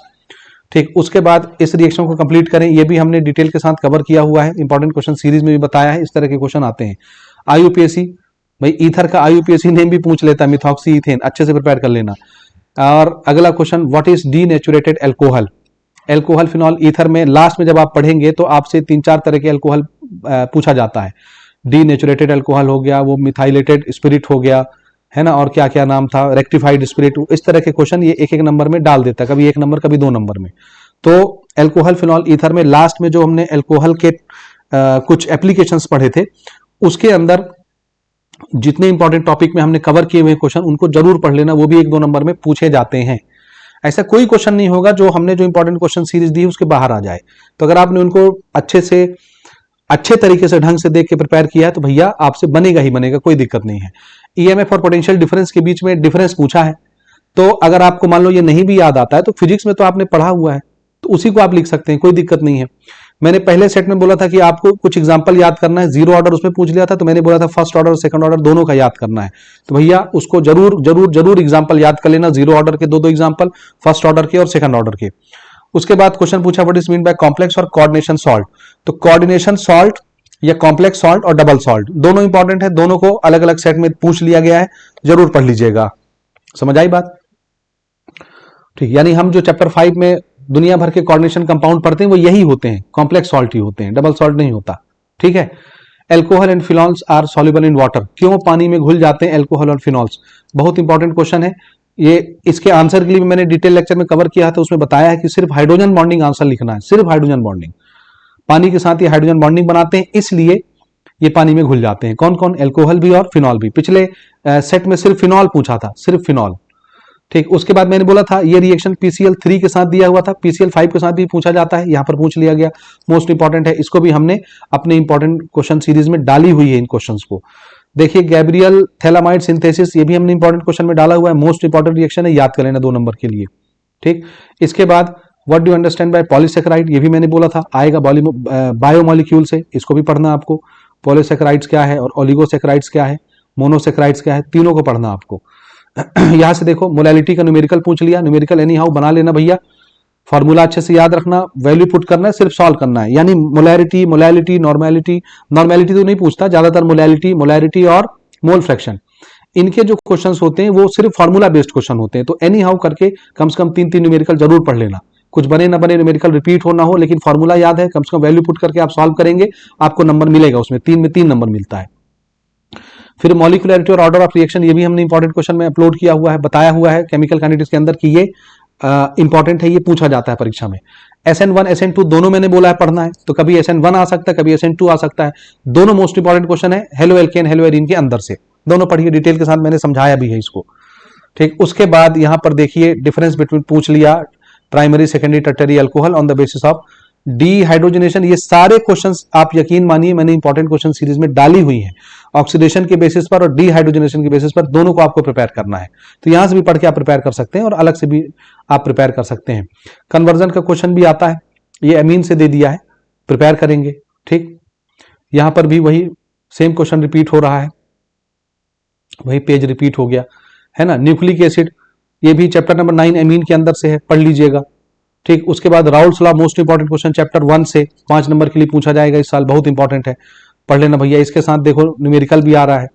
ठीक, उसके बाद इस रिएक्शन को कंप्लीट करें, ये भी हमने डिटेल के साथ कवर किया हुआ है, इंपॉर्टेंट क्वेश्चन सीरीज में भी बताया है, इस तरह के क्वेश्चन आते हैं। IUPAC, भाई ईथर का IUPAC नेम भी पूछ लेता है, मिथॉक्सी इथेन, अच्छे से प्रिपेयर कर लेना। और अगला question, what is denatured alcohol? Alcohol, phenol, ether में लास्ट में जब आप पढ़ेंगे तो आपसे 3-4 तरह के एल्कोहल पूछा जाता है। डीनेचुरेटेड एल्कोहल हो गया, वो मिथाइलेटेड स्पिरिट हो गया, है ना, और क्या क्या नाम था, रेक्टिफाइड स्पिरिट, इस तरह के क्वेश्चन ये एक एक नंबर में डाल देता है, कभी 1 नंबर कभी 2 नंबर में। तो एल्कोहल, फिनॉल, ईथर में लास्ट में जो हमने एल्कोहल के कुछ एप्लीकेशंस पढ़े थे, उसके अंदर जितने इंपॉर्टेंट टॉपिक में हमने कवर किए हुए क्वेश्चन उनको जरूर पढ़ लेना, वो भी 1-2 नंबर में पूछे जाते हैं। ऐसा कोई क्वेश्चन नहीं होगा जो हमने जो इंपॉर्टेंट क्वेश्चन सीरीज दी है उसके बाहर आ जाए। तो अगर आपने उनको अच्छे तरीके से ढंग से देख के प्रिपेयर किया है तो भैया आपसे बनेगा ही बनेगा, कोई दिक्कत नहीं है। EMF और पोटेंशियल डिफरेंस के बीच में डिफरेंस पूछा है, तो अगर आपको मान लो ये नहीं भी याद आता है तो फिजिक्स में तो आपने पढ़ा हुआ है, तो उसी को आप लिख सकते हैं, कोई दिक्कत नहीं है। मैंने पहले सेट में बोला था कि आपको कुछ एग्जांपल याद करना है, जीरो ऑर्डर उसमें पूछ लिया था, तो मैंने बोला था फर्स्ट ऑर्डर सेकंड ऑर्डर दोनों का याद करना है। तो भैया उसको जरूर जरूर जरूर एग्जांपल याद कर लेना, जीरो ऑर्डर के दो दो एग्जांपल, फर्स्ट ऑर्डर के और सेकंड ऑर्डर के। उसके बाद क्वेश्चन पूछा what is mean by complex और कोऑर्डिनेशन सॉल्ट। तो कोऑर्डिनेशन सॉल्ट या कॉम्प्लेक्स सॉल्ट और डबल सॉल्ट दोनों इंपॉर्टेंट है, दोनों को अलग अलग सेट में पूछ लिया गया है, जरूर पढ़ लीजिएगा। समझ आई बात? ठीक, यानी हम जो चैप्टर 5 में दुनिया भर के कोऑर्डिनेशन कंपाउंड पढ़ते हैं वो यही होते हैं, कॉम्प्लेक्स सॉल्ट ही होते हैं, डबल सॉल्ट नहीं होता। ठीक है। Alcohol and phenols are soluble in water. क्यों पानी में घुल जाते हैं एल्कोहल और फिनॉल्स? बहुत इंपॉर्टेंट क्वेश्चन है ये। इसके आंसर के लिए मैंने डिटेल लेक्चर में कवर किया था, उसमें बताया है कि सिर्फ हाइड्रोजन बॉन्डिंग आंसर लिखना है, सिर्फ हाइड्रोजन बॉन्डिंग। पानी के साथ ये हाइड्रोजन बॉन्डिंग बनाते हैं, इसलिए ये पानी में घुल जाते हैं। कौन कौन? एल्कोहल भी और फिनॉल भी। पिछले सेट में सिर्फ फिनॉल पूछा था, सिर्फ फिनॉल। ठीक, उसके बाद मैंने बोला था ये रिएक्शन PCl3 के साथ दिया हुआ था, PCl5 के साथ भी पूछा जाता है, यहां पर पूछ लिया गया, मोस्ट इंपॉर्टेंट है। इसको भी हमने अपने इंपॉर्टेंट क्वेश्चन सीरीज में डाली हुई है इन क्वेश्चंस को। देखिए गैब्रियल थैलामाइड सिंथेसिस, ये भी हमने इंपॉर्टेंट क्वेश्चन में डाला हुआ है, मोस्ट इंपॉर्टेंट रिएक्शन है, याद कर लेना 2 नंबर के लिए। ठीक, इसके बाद what do understand by polysaccharide, ये भी मैंने बोला था आएगा बायोमोलिक्यूल से, इसको भी पढ़ना आपको। पॉलीसेकेराइड्स क्या है और ओलिगोसेकेराइड्स क्या है, मोनोसेकेराइड्स क्या है, तीनों को पढ़ना आपको। यहां से देखो मोलैलिटी का न्यूमेरिकल पूछ लिया, न्यूमेरिकल एनी हाउ बना लेना भैया, फॉर्मूला अच्छे से याद रखना, वैल्यू पुट करना है, सिर्फ सॉल्व करना है। यानी मोलैरिटी, मोलैलिटी, नॉर्मेलिटी, नॉर्मेलिटी तो नहीं पूछता ज्यादातर, मोलैलिटी, मोलैरिटी और मोल फ्रैक्शन, इनके जो क्वेश्चंस होते हैं वो सिर्फ फॉर्मूला बेस्ड क्वेश्चन होते हैं। तो एनी हाउ करके कम से कम 3 न्यूमेरिकल जरूर पढ़ लेना, कुछ बने ना बने, न्यूमेरिकल रिपीट हो ना हो, लेकिन फॉर्मूला याद है, कम से कम वैल्यू पुट करके आप सॉल्व करेंगे, आपको नंबर मिलेगा उसमें, 3 में 3 नंबर मिलता है। फिर मॉलिक्यूलरिटी और ऑर्डर ऑफ रिएक्शन, ये भी हमने इंपॉर्टेंट क्वेश्चन में अपलोड किया हुआ है, बताया हुआ है केमिकल काइनेटिक्स के अंदर कि ये इंपॉर्टेंट है, ये पूछा जाता है परीक्षा में। SN1 SN2 दोनों मैंने बोला है पढ़ना है, तो कभी SN1 आ सकता है, कभी SN2 आ सकता है, दोनों मोस्ट इंपॉर्टेंट क्वेश्चन है हेलो एल्केन हेलो एरीन के अंदर से, दोनों पढ़िए डिटेल के साथ, मैंने समझाया भी है इसको। ठीक, उसके बाद यहां पर देखिए डिफरेंस बिटवीन पूछ लिया, primary secondary tertiary alcohol on the basis of dehydrogenation, ये सारे क्वेश्चंस आप यकीन मानिए मैंने इंपॉर्टेंट क्वेश्चन सीरीज में डाली हुई है, ऑक्सीडेशन के बेसिस पर और डीहाइड्रोजनेशन के बेसिस पर, दोनों को आपको प्रिपेयर करना है। तो यहां से भी पढ़ के आप प्रिपेयर कर सकते हैं और अलग से भी आप प्रिपेयर कर सकते हैं। कन्वर्जन का क्वेश्चन भी आता है, ये अमीन से दे दिया है, प्रिपेयर करेंगे। ठीक, यहां पर भी वही सेम क्वेश्चन रिपीट हो रहा है, वही पेज रिपीट हो गया है ना। न्यूक्लिक एसिड, ये भी चैप्टर नंबर 9 अमीन के अंदर से है, पढ़ लीजिएगा। ठीक, उसके बाद Raoult's law, most important question chapter 1 से 5 नंबर के लिए पूछा जाएगा इस साल, बहुत इंपॉर्टेंट है, पढ़ लेना भैया। इसके साथ देखो न्यूमेरिकल भी आ रहा है,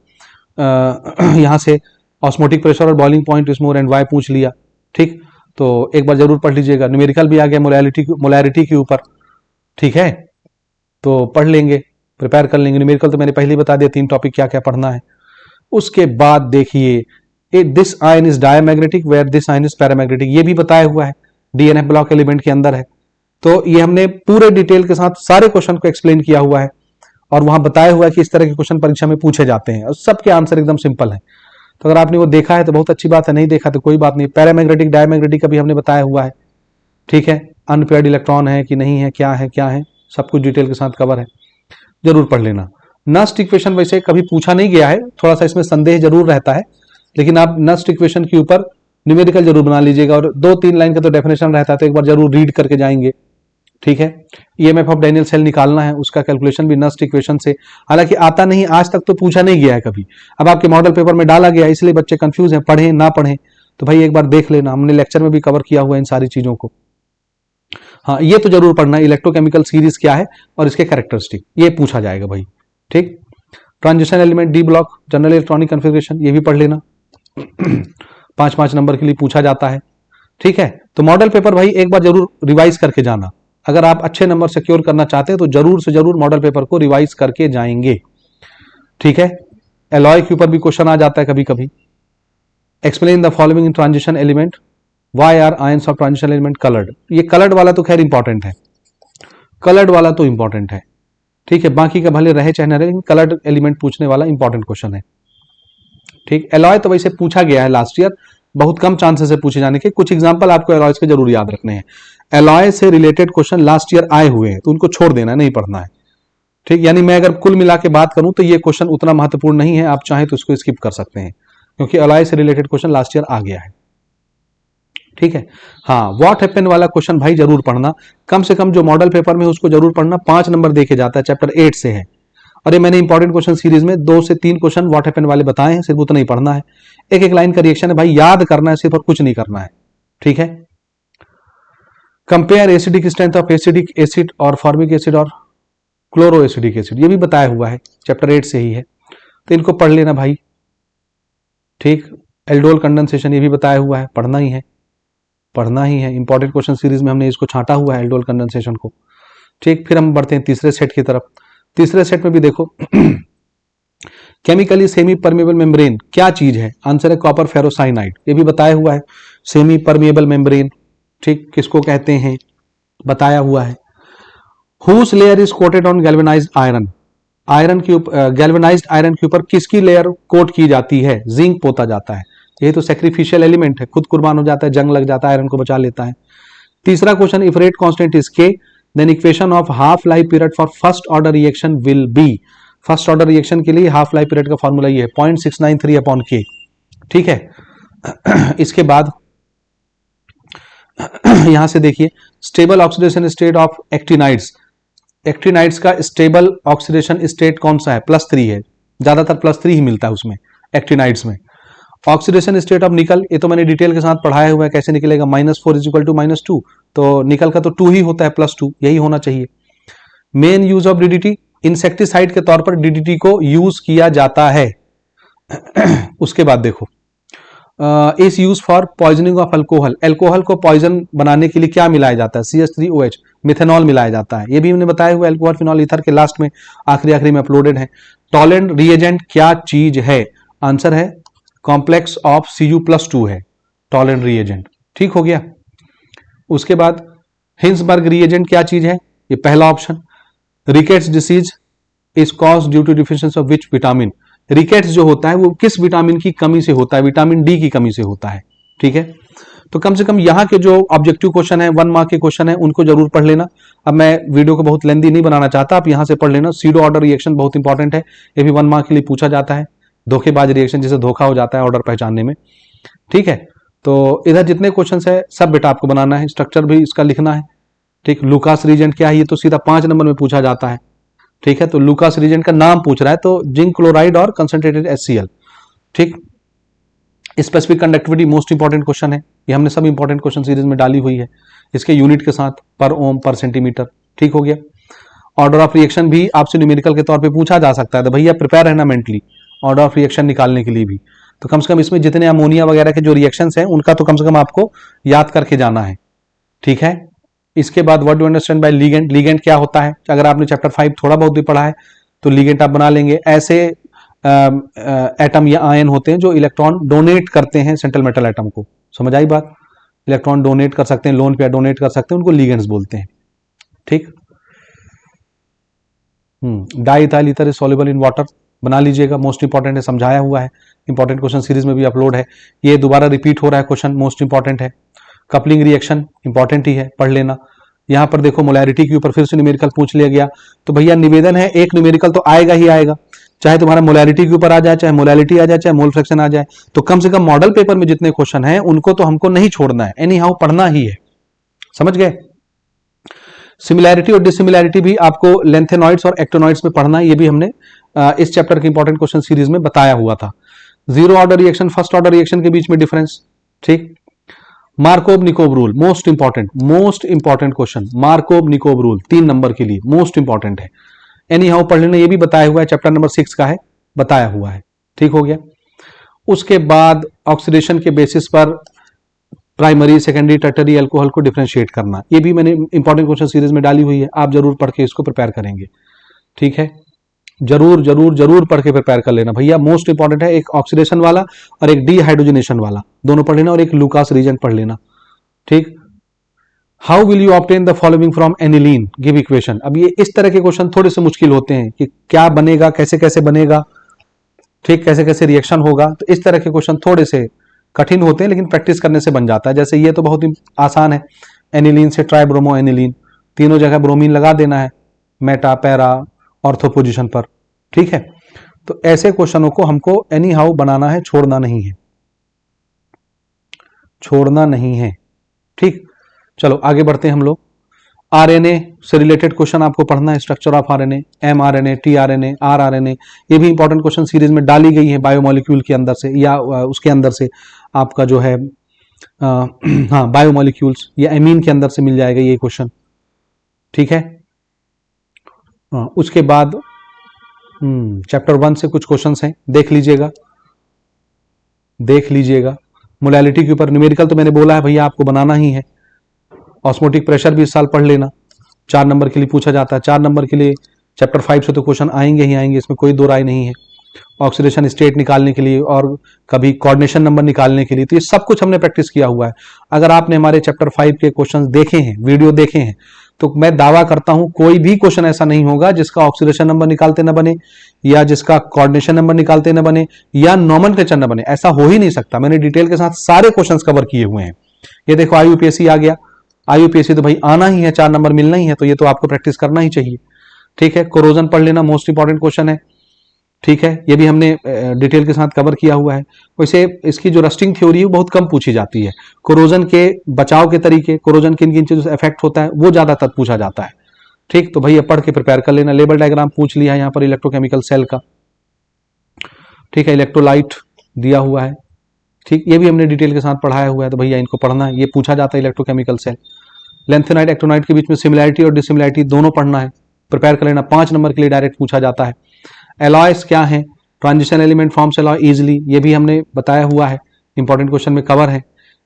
यहां से ऑस्मोटिक प्रेशर और boiling point is more and why पूछ लिया। ठीक, तो एक बार जरूर पढ़ लीजिएगा। न्यूमेरिकल भी आ गया मोलैरिटी के ऊपर, ठीक है, तो पढ़ लेंगे, प्रिपेयर कर लेंगे। न्यूमेरिकल तो मैंने पहले ही बता दिया 3 टॉपिक क्या क्या पढ़ना है। उसके बाद देखिए this ion is diamagnetic where this ion is paramagnetic, ये भी बताया हुआ है, DNF ब्लॉक एलिमेंट के अंदर है। तो ये हमने पूरे डिटेल के साथ सारे क्वेश्चन को एक्सप्लेन किया हुआ है और वहां बताया हुआ है कि इस तरह के क्वेश्चन परीक्षा में पूछे जाते हैं और सबके आंसर एकदम सिंपल है। तो अगर आपने वो देखा है तो बहुत अच्छी बात है, नहीं देखा तो कोई बात नहीं। पैरामैग्नेटिक डायमैग्नेटिक का भी हमने बताया हुआ है, ठीक है, अनपेयर्ड इलेक्ट्रॉन है कि नहीं है, क्या है, सब कुछ डिटेल के साथ कवर है, जरूर पढ़ लेना। नस्ट इक्वेशन वैसे कभी पूछा नहीं गया है, थोड़ा सा इसमें संदेह जरूर रहता है, लेकिन आप नस्ट इक्वेशन के ऊपर न्यूमेरिकल जरूर बना लीजिएगा और 2-3 लाइन का तो डेफिनेशन रहता है, तो एक बार जरूर रीड करके जाएंगे। ठीक है, EMF ऑफ डैनियल सेल निकालना है, उसका कैलकुलेशन भी नस्ट इक्वेशन से, हालांकि आता नहीं, आज तक तो पूछा नहीं गया है कभी, अब आपके मॉडल पेपर में डाला गया, इसलिए बच्चे कंफ्यूज हैं, पढ़ें ना पढ़ें, तो भाई एक बार देख लेना, हमने लेक्चर में भी कवर किया हुआ है इन सारी चीजों को। हाँ, ये तो जरूर पढ़ना है, इलेक्ट्रोकेमिकल सीरीज क्या है और इसके कैरेक्टरिस्टिक, ये पूछा जाएगा भाई। ठीक, transition element D block, general electronic configuration, ये भी पढ़ लेना, 5-5 नंबर के लिए पूछा जाता है। ठीक है, तो मॉडल पेपर भाई एक बार जरूर रिवाइज करके जाना, अगर आप अच्छे नंबर सिक्योर करना चाहते हैं तो जरूर से जरूर मॉडल पेपर को रिवाइज करके जाएंगे। ठीक है, एलॉय के ऊपर भी क्वेश्चन आ जाता है कभी कभी। Explain the following in transition element, why are ions of transition element coloured, ये कलर्ड वाला तो खैर इंपॉर्टेंट है, कलर्ड वाला तो इंपॉर्टेंट है। ठीक है, बाकी का भले रहे चाहे न रहे, लेकिन कलर्ड एलिमेंट पूछने वाला इंपॉर्टेंट क्वेश्चन है। ठीक, एलॉय तो वैसे पूछा गया है लास्ट ईयर, बहुत कम चांसेस है पूछे जाने के, कुछ एग्जांपल आपको एलॉयज के जरूर याद रखने हैं। एलॉय से रिलेटेड क्वेश्चन लास्ट ईयर आए हुए हैं तो उनको छोड़ देना, नहीं पढ़ना है। ठीक, यानी मैं अगर कुल मिला के बात करूं तो ये क्वेश्चन उतना महत्वपूर्ण नहीं है, आप चाहें तो इसको स्किप कर सकते हैं, क्योंकि एलॉय से रिलेटेड क्वेश्चन लास्ट ईयर आ गया है। ठीक है। हाँ, व्हाट हैपन वाला क्वेश्चन भाई जरूर पढ़ना, कम से कम जो मॉडल पेपर में उसको जरूर पढ़ना, 5 नंबर देके जाता है, चैप्टर 8 से है। और ये मैंने इंपॉर्टेंट क्वेश्चन सीरीज में 2 से 3 क्वेश्चन व्हाट हैपन वाले बताए हैं, सिर्फ उतना ही पढ़ना है। एक एक लाइन का रिएक्शन है भाई, याद करना है सिर्फ और कुछ नहीं करना है, ठीक है। Compare acidic strength of acidic acid और फॉर्मिक एसिड और क्लोरो एसिडिक एसिड, ये भी बताया हुआ है, चैप्टर 8 से ही है, तो इनको पढ़ लेना भाई, ठीक। एल्डोल कंडेंसेशन ये भी बताया हुआ है, पढ़ना ही है, पढ़ना ही है। इंपॉर्टेंट क्वेश्चन सीरीज में हमने इसको छांटा हुआ है एल्डोल कंडेंसेशन को, ठीक। फिर हम बढ़ते हैं तीसरे सेट की तरफ। तीसरे सेट में भी देखो केमिकली सेमी परमेबल मेम्ब्रेन क्या चीज है, आंसर है कॉपर फेरोसाइनाइड, ये भी बताया हुआ है। सेमी परमेबल मेम्ब्रेन, ठीक, किसको कहते हैं बताया हुआ है। Whose layer is coated on galvanised iron, iron के ऊपर, गैल्वेनाइज्ड आयरन के ऊपर किसकी लेयर कोट की जाती है, जिंक पोता जाता है। ये तो सैक्रिफिशियल एलिमेंट है, खुद कुर्बान हो जाता है, जंग लग जाता है, आयरन को बचा लेता है। तीसरा question, if rate constant is k then equation of half life period for first order reaction will be, first order reaction के लिए हाफ लाइफ पीरियड का फॉर्मूला ये है 0.693 अपॉन के, ठीक है। इसके बाद यहां से देखिए stable oxidation state of actinides, actinides का स्टेबल ऑक्सीडेशन स्टेट कौन सा है, +3 है, ज्यादातर +3 ही मिलता है उसमें एक्टिनाइड्स में। ऑक्सीडेशन स्टेट ऑफ निकल, ये तो मैंने डिटेल के साथ पढ़ाया हुआ है कैसे निकलेगा, -4 = -2, तो निकल का तो 2 ही होता है, +2 यही होना चाहिए। Main use of DDT, insecticide के तौर पर डीडीटी को यूज किया जाता है। उसके बाद देखो इस use for poisoning of alcohol, alcohol को पॉइजन बनाने के लिए क्या मिलाया जाता है, CH3OH, मिथेनॉल मिलाया जाता है, ये भी हमने बताया हुआ, अल्कोहल फिनॉल ईथर के लास्ट में आखिरी में अपलोडेड है। टॉलेंट रिएजेंट क्या चीज है, आंसर है कॉम्प्लेक्स ऑफ Cu+2 है टॉलेंट रिएजेंट, ठीक हो गया। उसके बाद हिंसबर्ग रिएजेंट क्या चीज है, ये पहला option. Rickets disease is cause due to deficiency of which vitamin, rickets जो होता है वो किस विटामिन की कमी से होता है, विटामिन डी की कमी से होता है, ठीक है। तो कम से कम यहाँ के जो ऑब्जेक्टिव क्वेश्चन है, 1 मार्क के क्वेश्चन है, उनको जरूर पढ़ लेना। अब मैं वीडियो को बहुत लेंदी नहीं बनाना चाहता, आप यहाँ से पढ़ लेना। सीडो ऑर्डर रिएक्शन बहुत इंपॉर्टेंट है, ये भी 1 मार्क के लिए पूछा जाता है, धोखेबाज रिएक्शन जिसे धोखा हो जाता है ऑर्डर पहचानने में, ठीक है। तो इधर जितने क्वेश्चन है सब बेटा आपको बनाना है, स्ट्रक्चर भी इसका लिखना है, ठीक। लूकास रिएजेंट क्या है, ये तो सीधा 5 नंबर में पूछा जाता है, ठीक है। तो लूकास रिएजेंट का नाम पूछ रहा है, तो जिंक क्लोराइड और कंसंट्रेटेड HCl, ठीक। Specific conductivity most important question है, ये हमने सब इंपॉर्टेंट क्वेश्चन सीरीज में डाली हुई है, इसके यूनिट के साथ पर ओम पर सेंटीमीटर, ठीक हो गया। ऑर्डर ऑफ रिएक्शन भी आपसे न्यूमेरिकल के तौर पे पूछा जा सकता है, तो भैया प्रिपेयर रहना मेंटली ऑर्डर ऑफ रिएक्शन निकालने के लिए भी। तो कम से कम इसमें जितने अमोनिया वगैरह के जो रिएक्शंस हैं उनका तो कम से कम आपको याद करके जाना है, ठीक है। इसके बाद what do understand by ligand, ligand क्या होता है, अगर आपने चैप्टर 5 थोड़ा बहुत भी पढ़ा है तो लिगेंड आप बना लेंगे। ऐसे एटम या आयन होते हैं जो इलेक्ट्रॉन डोनेट करते हैं सेंट्रल मेटल एटम को, समझ आई बात, इलेक्ट्रॉन डोनेट कर सकते हैं, लोन पे डोनेट कर सकते हैं, उनको लिगेंड्स बोलते हैं, ठीक। Diethyl ether is soluble in water, बना लीजिएगा, मोस्ट इंपॉर्टेंट है, समझाया हुआ है, इंपॉर्टेंट क्वेश्चन सीरीज में भी अपलोड है, ये दोबारा रिपीट हो रहा है क्वेश्चन, मोस्ट इंपॉर्टेंट है। कपलिंग रिएक्शन इंपॉर्टेंट ही है, पढ़ लेना। यहां पर देखो मोलैरिटी के ऊपर फिर से न्यूमेरिकल पूछ लिया गया, तो भैया निवेदन है एक न्यूमेरिकल तो आएगा ही आएगा, चाहे तुम्हारा मोलैरिटी के ऊपर आ जाए, चाहे मोलैरिटी आ जाए, चाहे मोल फ्रैक्शन आ जाए, तो कम से कम मॉडल पेपर में जितने क्वेश्चन हैं उनको तो हमको नहीं छोड़ना है, एनी हाउ पढ़ना ही है, समझ गए। सिमिलैरिटी और डिसिमिलैरिटी भी आपको लेंथेनॉइड्स और एक्टिनॉइड्स में पढ़ना है, ये भी हमने इस चैप्टर के इंपॉर्टेंट क्वेश्चन सीरीज में बताया हुआ था। Zero order reaction first order reaction के बीच में डिफरेंस, ठीक। Markovnikov rule most important question, Markovnikov rule 3 number के लिए मोस्ट इंपॉर्टेंट है, एनी हाउ पढ़ लेना, ये भी बताया हुआ है, चैप्टर नंबर 6 का है, बताया हुआ है, ठीक हो गया। उसके बाद ऑक्सीडेशन के बेसिस पर प्राइमरी सेकेंडरी टर्टरी अल्कोहल को डिफरेंशिएट करना, ये भी मैंने इंपॉर्टेंट क्वेश्चन सीरीज में डाली हुई है, आप जरूर पढ़ के इसको प्रिपेयर करेंगे, ठीक है। जरूर जरूर जरूर पढ़ के प्रिपेयर कर लेना भैया, मोस्ट इंपॉर्टेंट है, एक ऑक्सीडेशन वाला और एक डीहाइड्रोजनेशन वाला, दोनों पढ़ लेना, और एक लूकास रीजन पढ़ लेना, ठीक। How will you obtain the following from aniline, give equation. अब ये इस तरह के क्वेश्चन थोड़े से मुश्किल होते हैं कि क्या बनेगा, कैसे कैसे बनेगा, ठीक, कैसे कैसे रिएक्शन होगा, तो इस तरह के क्वेश्चन थोड़े से कठिन होते हैं, लेकिन प्रैक्टिस करने से बन जाता है। जैसे ये तो बहुत ही आसान है, एनिलीन से ट्राइब्रोमो एनिलीन, तीनों जगह ब्रोमीन लगा देना है, मेटा पैरा ऑर्थो पोजीशन पर, ठीक है। तो ऐसे क्वेश्चनों को हमको एनी हाउ बनाना है, छोड़ना नहीं है, छोड़ना नहीं है, ठीक, चलो आगे बढ़ते हैं हम लोग। आरएनए से रिलेटेड क्वेश्चन आपको पढ़ना है, structure of RNA, mRNA, tRNA, rRNA, ये भी इंपॉर्टेंट क्वेश्चन सीरीज में डाली गई है बायोमोलिक्यूल के अंदर से या उसके अंदर से आपका जो है हाँ बायोमोलिक्यूल्स या एमीन के अंदर से मिल जाएगा ये क्वेश्चन। ठीक है, उसके बाद चैप्टर 1 से कुछ क्वेश्चंस हैं, देख लीजिएगा देख लीजिएगा। मोलैलिटी के ऊपर न्यूमेरिकल तो मैंने बोला है भैया आपको बनाना ही है। ऑस्मोटिक प्रेशर भी इस साल पढ़ लेना, 4 नंबर के लिए पूछा जाता है। 4 नंबर के लिए चैप्टर 5 से तो क्वेश्चन आएंगे ही आएंगे, इसमें कोई दो राय नहीं है। ऑक्सीडेशन स्टेट निकालने के लिए और कभी कोऑर्डिनेशन नंबर निकालने के लिए, तो ये सब कुछ हमने प्रैक्टिस किया हुआ है। अगर आपने हमारे चैप्टर 5 के क्वेश्चन देखे हैं, वीडियो देखे हैं, तो मैं दावा करता हूं कोई भी क्वेश्चन ऐसा नहीं होगा जिसका ऑक्सीडेशन नंबर निकालते न बने, या जिसका कोऑर्डिनेशन नंबर निकालते न बने, या नॉमेनक्लेचर न बने। ऐसा हो ही नहीं सकता। मैंने डिटेल के साथ सारे क्वेश्चंस कवर किए हुए हैं। ये देखो IUPAC आ गया। IUPAC तो भाई आना ही है, 4 नंबर मिलना ही है, तो ये तो आपको प्रैक्टिस करना ही चाहिए। ठीक है, कोरोजन पढ़ लेना, मोस्ट इंपॉर्टेंट क्वेश्चन है। ठीक है, ये भी हमने डिटेल के साथ कवर किया हुआ है। वैसे इसकी जो रस्टिंग थ्योरी है वो बहुत कम पूछी जाती है। कोरोजन के बचाव के तरीके, कोरोजन किन किन चीजों से इफेक्ट होता है, वो ज्यादातर पूछा जाता है। ठीक, तो भैया पढ़ के प्रिपेयर कर लेना। लेबल डायग्राम पूछ लिया है यहाँ पर इलेक्ट्रोकेमिकल सेल का। ठीक है, इलेक्ट्रोलाइट दिया हुआ है। ठीक, ये भी हमने डिटेल के साथ पढ़ाया हुआ है, तो भैया इनको पढ़ना है। ये पूछा जाता है इलेक्ट्रोकेमिकल सेल। लेंथेनाइट एक्टोनाइट के बीच में सिमिलैरिटी और डिसिमिलैरिटी दोनों पढ़ना है, प्रिपेयर कर लेना। 5 नंबर के लिए डायरेक्ट पूछा जाता है। एलॉयस क्या है, transition element forms alloy easily, ये भी हमने बताया हुआ है, इंपॉर्टेंट क्वेश्चन में कवर है।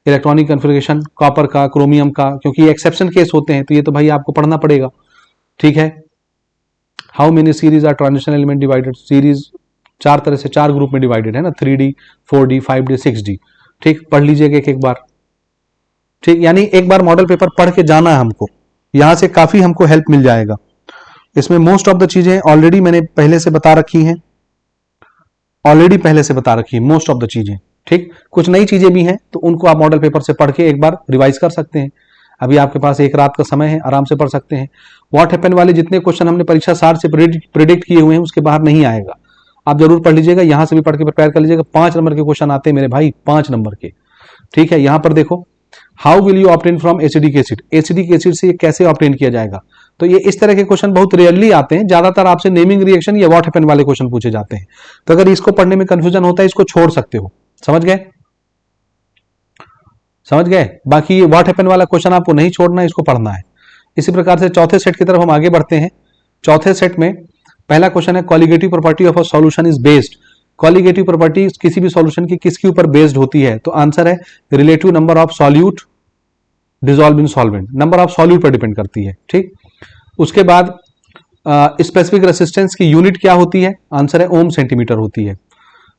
इलेक्ट्रॉनिक कन्फिगरेशन कॉपर का, क्रोमियम का, क्योंकि ये एक्सेप्शन केस होते हैं, तो ये तो भाई आपको पढ़ना पड़ेगा। ठीक है, how many series are transition element divided, series 4 तरह से 4 ग्रुप में डिवाइडेड है ना, 3D, 4D, 5D, 6D। ठीक, पढ़ लीजिएगा एक बार। ठीक, यानी एक बार मॉडल पेपर पढ़ के जाना है हमको, यहां से काफी हमको हेल्प मिल जाएगा। इसमें मोस्ट ऑफ द चीजें ऑलरेडी मैंने पहले से बता रखी हैं, मोस्ट ऑफ द चीजें। ठीक, कुछ नई चीजें भी हैं, तो उनको आप मॉडल पेपर से पढ़ के एक बार रिवाइज कर सकते हैं। अभी आपके पास एक रात का समय है, आराम से पढ़ सकते हैं। व्हाट हैपन वाले जितने क्वेश्चन हमने परीक्षा सार से प्रिडिक्ट किए हुए हैं, उसके बाहर नहीं आएगा। आप जरूर पढ़ लीजिएगा, यहां से भी पढ़ के प्रिपेयर कर लीजिएगा। 5 नंबर के क्वेश्चन आते हैं मेरे भाई, 5 नंबर के। ठीक है, यहां पर देखो, how will you obtain from acidic acid, acidic acid से कैसे ऑब्टेन किया जाएगा। तो ये इस तरह के क्वेश्चन बहुत रेयरली आते हैं, ज्यादातर आपसे नेमिंग रिएक्शन या व्हाट हैपन वाले क्वेश्चन पूछे जाते हैं। तो अगर इसको पढ़ने में कंफ्यूजन होता है, इसको छोड़ सकते हो। समझ गए। बाकी व्हाट हैपन वाला क्वेश्चन आपको नहीं छोड़ना है, इसको पढ़ना है। इसी प्रकार से चौथे सेट की तरफ हम आगे बढ़ते हैं। चौथे सेट में पहला क्वेश्चन है, colligative property of a solution is based. Colligative property किसी भी सॉल्यूशन की किसके ऊपर बेस्ड होती है, तो आंसर है relative number of solute dissolve in solvent, number of solute पर डिपेंड करती है। ठीक, उसके बाद स्पेसिफिक रेसिस्टेंस की यूनिट क्या होती है, आंसर है ओम सेंटीमीटर होती है।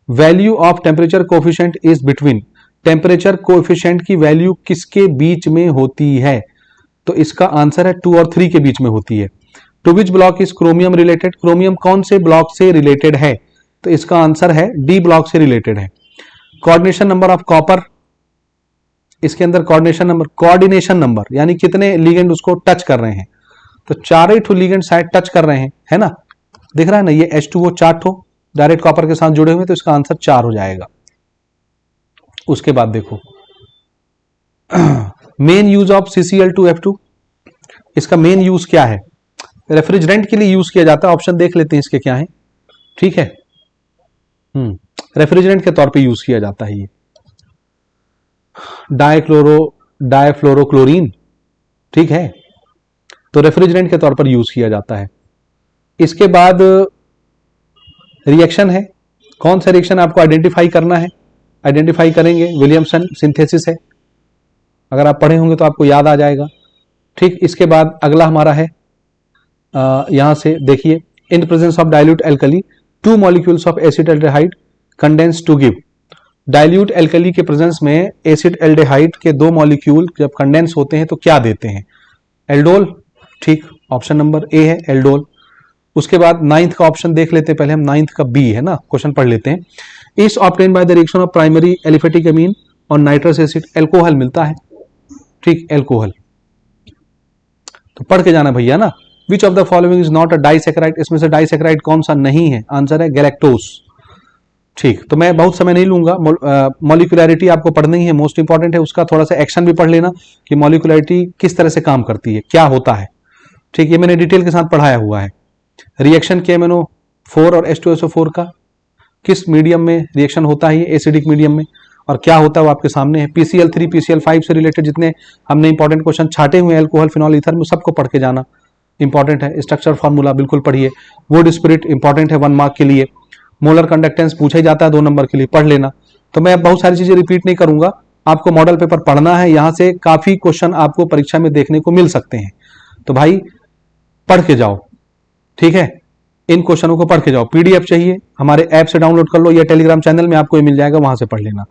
Value of temperature coefficient is between, temperature coefficient की वैल्यू किसके बीच में होती है, तो इसका आंसर है 2 और 3 के बीच में होती है। To which block is chromium related, chromium कौन से ब्लॉक से रिलेटेड है, तो इसका आंसर है डी ब्लॉक से रिलेटेड है। कोऑर्डिनेशन नंबर ऑफ कॉपर, इसके अंदर कोऑर्डिनेशन नंबर यानी कितने लिगेंड उसको टच कर रहे हैं, तो 4 ठो लिगेंड शायद टच कर रहे हैं, है ना, दिख रहा है ना, ये H2O 4 ठो डायरेक्ट कॉपर के साथ जुड़े हुए, तो इसका आंसर 4 हो जाएगा। उसके बाद देखो मेन यूज ऑफ CCl2F2, इसका मेन यूज क्या है, रेफ्रिजरेंट के लिए यूज किया जाता है। ऑप्शन देख लेते हैं इसके क्या है। ठीक है, रेफ्रिजरेंट के तौर पे यूज किया जाता है ये। डायफ्लोरोक्लोरीन, ठीक है, तो रेफ्रिजरेंट के तौर पर यूज किया जाता है। इसके बाद रिएक्शन है, कौन सा रिएक्शन आपको आइडेंटिफाई करना है, आइडेंटिफाई करेंगे, विलियमसन सिंथेसिस है, अगर आप पढ़े होंगे तो आपको याद आ जाएगा। ठीक, इसके बाद अगला हमारा है, यहां से देखिए, in presence of dilute alkali 2 molecules of acid aldehyde condense to give. Dilute alkali के प्रेजेंस में एसिड एल्डिहाइड के 2 मॉलिक्यूल जब कंडेंस होते हैं तो क्या देते हैं, एल्डोल। ठीक, ऑप्शन नंबर ए है एल्डोल। उसके बाद 9th का ऑप्शन देख लेते हैं, पहले हम 9th का बी है ना, क्वेश्चन पढ़ लेते हैं। इस obtain by the reaction of primary aliphatic अमीन और नाइट्रस एसिड, एल्कोहल मिलता है। ठीक, एल्कोहल तो पढ़ के जाना भैया ना। Which of the following is not a disaccharide, इसमें से डाइसैकेराइड कौन सा नहीं है, आंसर है गैलेक्टोज। ठीक, तो मैं बहुत समय नहीं लूंगा। मॉलिक्यूलैरिटी आपको पढ़नी है, मोस्ट इंपॉर्टेंट है। उसका थोड़ा सा एक्शन भी पढ़ लेना कि मॉलिक्यूलैरिटी किस तरह से काम करती है, क्या होता है। ठीक, ये मैंने डिटेल के साथ पढ़ाया हुआ है। रिएक्शन KMnO4 और H2SO4 का किस मीडियम में रिएक्शन होता है, ये एसिडिक मीडियम में, और क्या होता है वो आपके सामने है। PCl3 PCl5 से रिलेटेड जितने हमने इंपॉर्टेंट क्वेश्चन छाटे हुए हैं अल्कोहल फिनॉल ईथर में, सबको पढ़ के जाना इंपॉर्टेंट है। स्ट्रक्चर फार्मूला बिल्कुल पढ़िए। वुड स्पिरिट इंपॉर्टेंट है 1 मार्क के लिए। मोलर कंडक्टेंस पूछा ही जाता है 2 नंबर के लिए, पढ़ लेना। तो मैं बहुत सारी चीजें रिपीट नहीं करूंगा, आपको मॉडल पेपर पढ़ना है। यहां से काफी क्वेश्चन आपको परीक्षा में देखने को मिल सकते हैं, तो भाई पढ़ के जाओ। ठीक है, इन क्वेश्चनों को पढ़ के जाओ। PDF चाहिए हमारे ऐप से डाउनलोड कर लो, या टेलीग्राम चैनल में आपको ये मिल जाएगा, वहां से पढ़ लेना।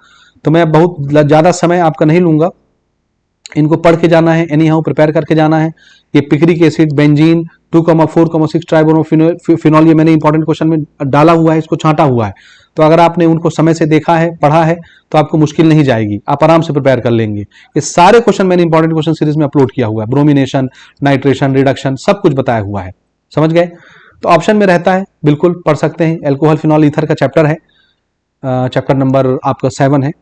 तो मैं बहुत ज्यादा समय आपका नहीं लूंगा, इनको पढ़ के जाना है, एनी हाउ प्रिपेयर करके जाना है। ये पिक्रिक एसिड, बेंजीन, 2,4,6 ट्राइबोनोफिनॉल, ये मैंने इंपॉर्टेंट क्वेश्चन में डाला हुआ है, इसको छांटा हुआ है। तो अगर आपने उनको समय से देखा है, पढ़ा है, तो आपको मुश्किल नहीं जाएगी, आप आराम से प्रिपेयर कर लेंगे। ये सारे क्वेश्चन मैंने इंपॉर्टेंट क्वेश्चन सीरीज में अपलोड किया हुआ है। ब्रोमिनेशन, नाइट्रेशन, रिडक्शन, सब कुछ बताया हुआ है, समझ गए। तो ऑप्शन में रहता है, बिल्कुल पढ़ सकते हैं। एल्कोहल फिनॉल ईथर का चैप्टर है, चैप्टर नंबर आपका 7 है,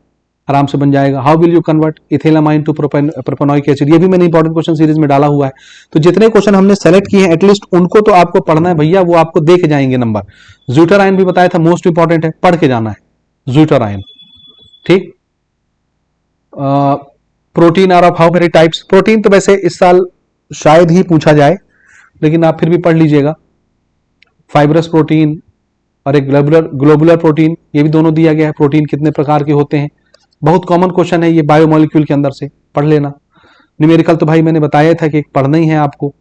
आराम से बन जाएगा। How will you convert ethylamine to propanoic acid, ये भी मैंने इंपॉर्टेंट क्वेश्चन सीरीज में डाला हुआ है। तो जितने क्वेश्चन हमने सेलेक्ट किए हैं एटलीस्ट उनको तो आपको पढ़ना है भैया, वो आपको दे के जाएंगे नंबर। ज़्यूटराइन भी बताया था, मोस्ट इंपॉर्टेंट है, पढ़ के जाना है ज़्यूटराइन। ठीक, protein are of how many types. Protein तो वैसे इस साल शायद ही पूछा जाए, लेकिन आप फिर भी पढ़ लीजिएगा। फाइब्रस प्रोटीन और एक ग्लोबुलर प्रोटीन, ये भी दोनों दिया गया है। प्रोटीन कितने प्रकार के होते हैं, बहुत कॉमन क्वेश्चन है ये, बायोमोलिक्यूल के अंदर से पढ़ लेना। न्यूमेरिकल तो भाई मैंने बताया था कि पढ़ना ही है आपको।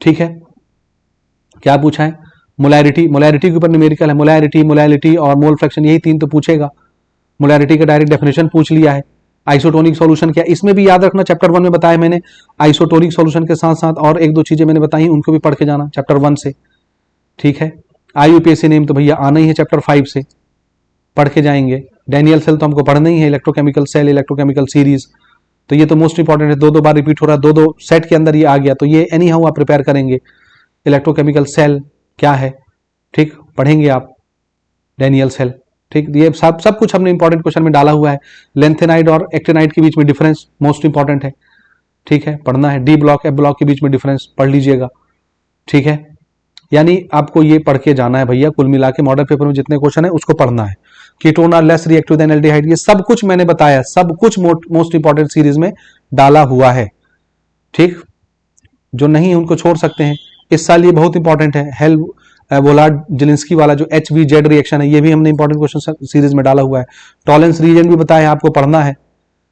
ठीक है, क्या पूछा है, मोलैरिटी, मोलैरिटी के ऊपर न्यूमेरिकल है। मोलैरिटी और मोल फ्रैक्शन, यही 3 तो पूछेगा। मोलैरिटी का डायरेक्ट डेफिनेशन पूछ लिया है। आइसोटोनिक सॉल्यूशन क्या, इसमें भी याद रखना, चैप्टर 1 में बताया मैंने। आइसोटोनिक सॉल्यूशन के साथ साथ और 1-2 चीजें मैंने बताई, उनको भी पढ़ के जाना चैप्टर 1 से। ठीक है, IUPAC नेम तो भैया आना ही है चैप्टर 5 से, पढ़ के जाएंगे। डैनियल सेल तो हमको पढ़ना ही है, इलेक्ट्रोकेमिकल सेल, इलेक्ट्रोकेमिकल सीरीज, तो ये तो मोस्ट इंपॉर्टेंट है। 2-2 बार रिपीट हो रहा है, 2-2 सेट के अंदर ये आ गया, तो ये एनी हाउ आप प्रिपेयर करेंगे। इलेक्ट्रोकेमिकल सेल क्या है, ठीक, पढ़ेंगे आप डैनियल सेल। ठीक, ये सब कुछ हमने इंपॉर्टेंट क्वेश्चन में डाला हुआ है। लेंथेनाइड और एक्टिनाइड के बीच में डिफरेंस मोस्ट इंपॉर्टेंट है, ठीक है, पढ़ना है। D ब्लॉक F ब्लॉक के बीच में डिफरेंस पढ़ लीजिएगा। ठीक है, यानी आपको ये पढ़ के जाना है भैया। कुल मिला के मॉडल पेपर में जितने क्वेश्चन है उसको पढ़ना है। Ketone are less reactive than aldehyde, ये सब कुछ मैंने बताया, सब कुछ मोस्ट इंपॉर्टेंट सीरीज में डाला हुआ है। ठीक, जो नहीं है उनको छोड़ सकते हैं। इस साल ये बहुत इंपॉर्टेंट है, हेल वोलार्ड जिलिंस्की वाला जो HVZ रिएक्शन है, ये भी हमने इंपॉर्टेंट क्वेश्चन सीरीज में डाला हुआ है। टॉलेंस रीजन भी बताया है, आपको पढ़ना है।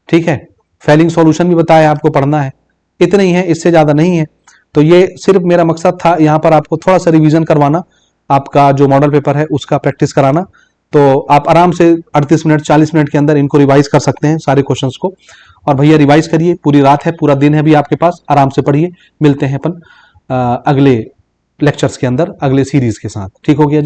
ठीक है, फेलिंग सॉल्यूशन भी बताया है, आपको पढ़ना है। इतना ही है, इससे ज्यादा नहीं है। तो ये सिर्फ मेरा मकसद था यहाँ पर आपको थोड़ा सा रिवीजन करवाना, आपका जो मॉडल पेपर है उसका प्रैक्टिस कराना। तो आप आराम से 38 मिनट 40 मिनट के अंदर इनको रिवाइज कर सकते हैं सारे क्वेश्चंस को। और भैया रिवाइज करिए, पूरी रात है, पूरा दिन है भी आपके पास, आराम से पढ़िए। मिलते हैं अपन अगले लेक्चर्स के अंदर, अगले सीरीज के साथ। ठीक हो गया जी।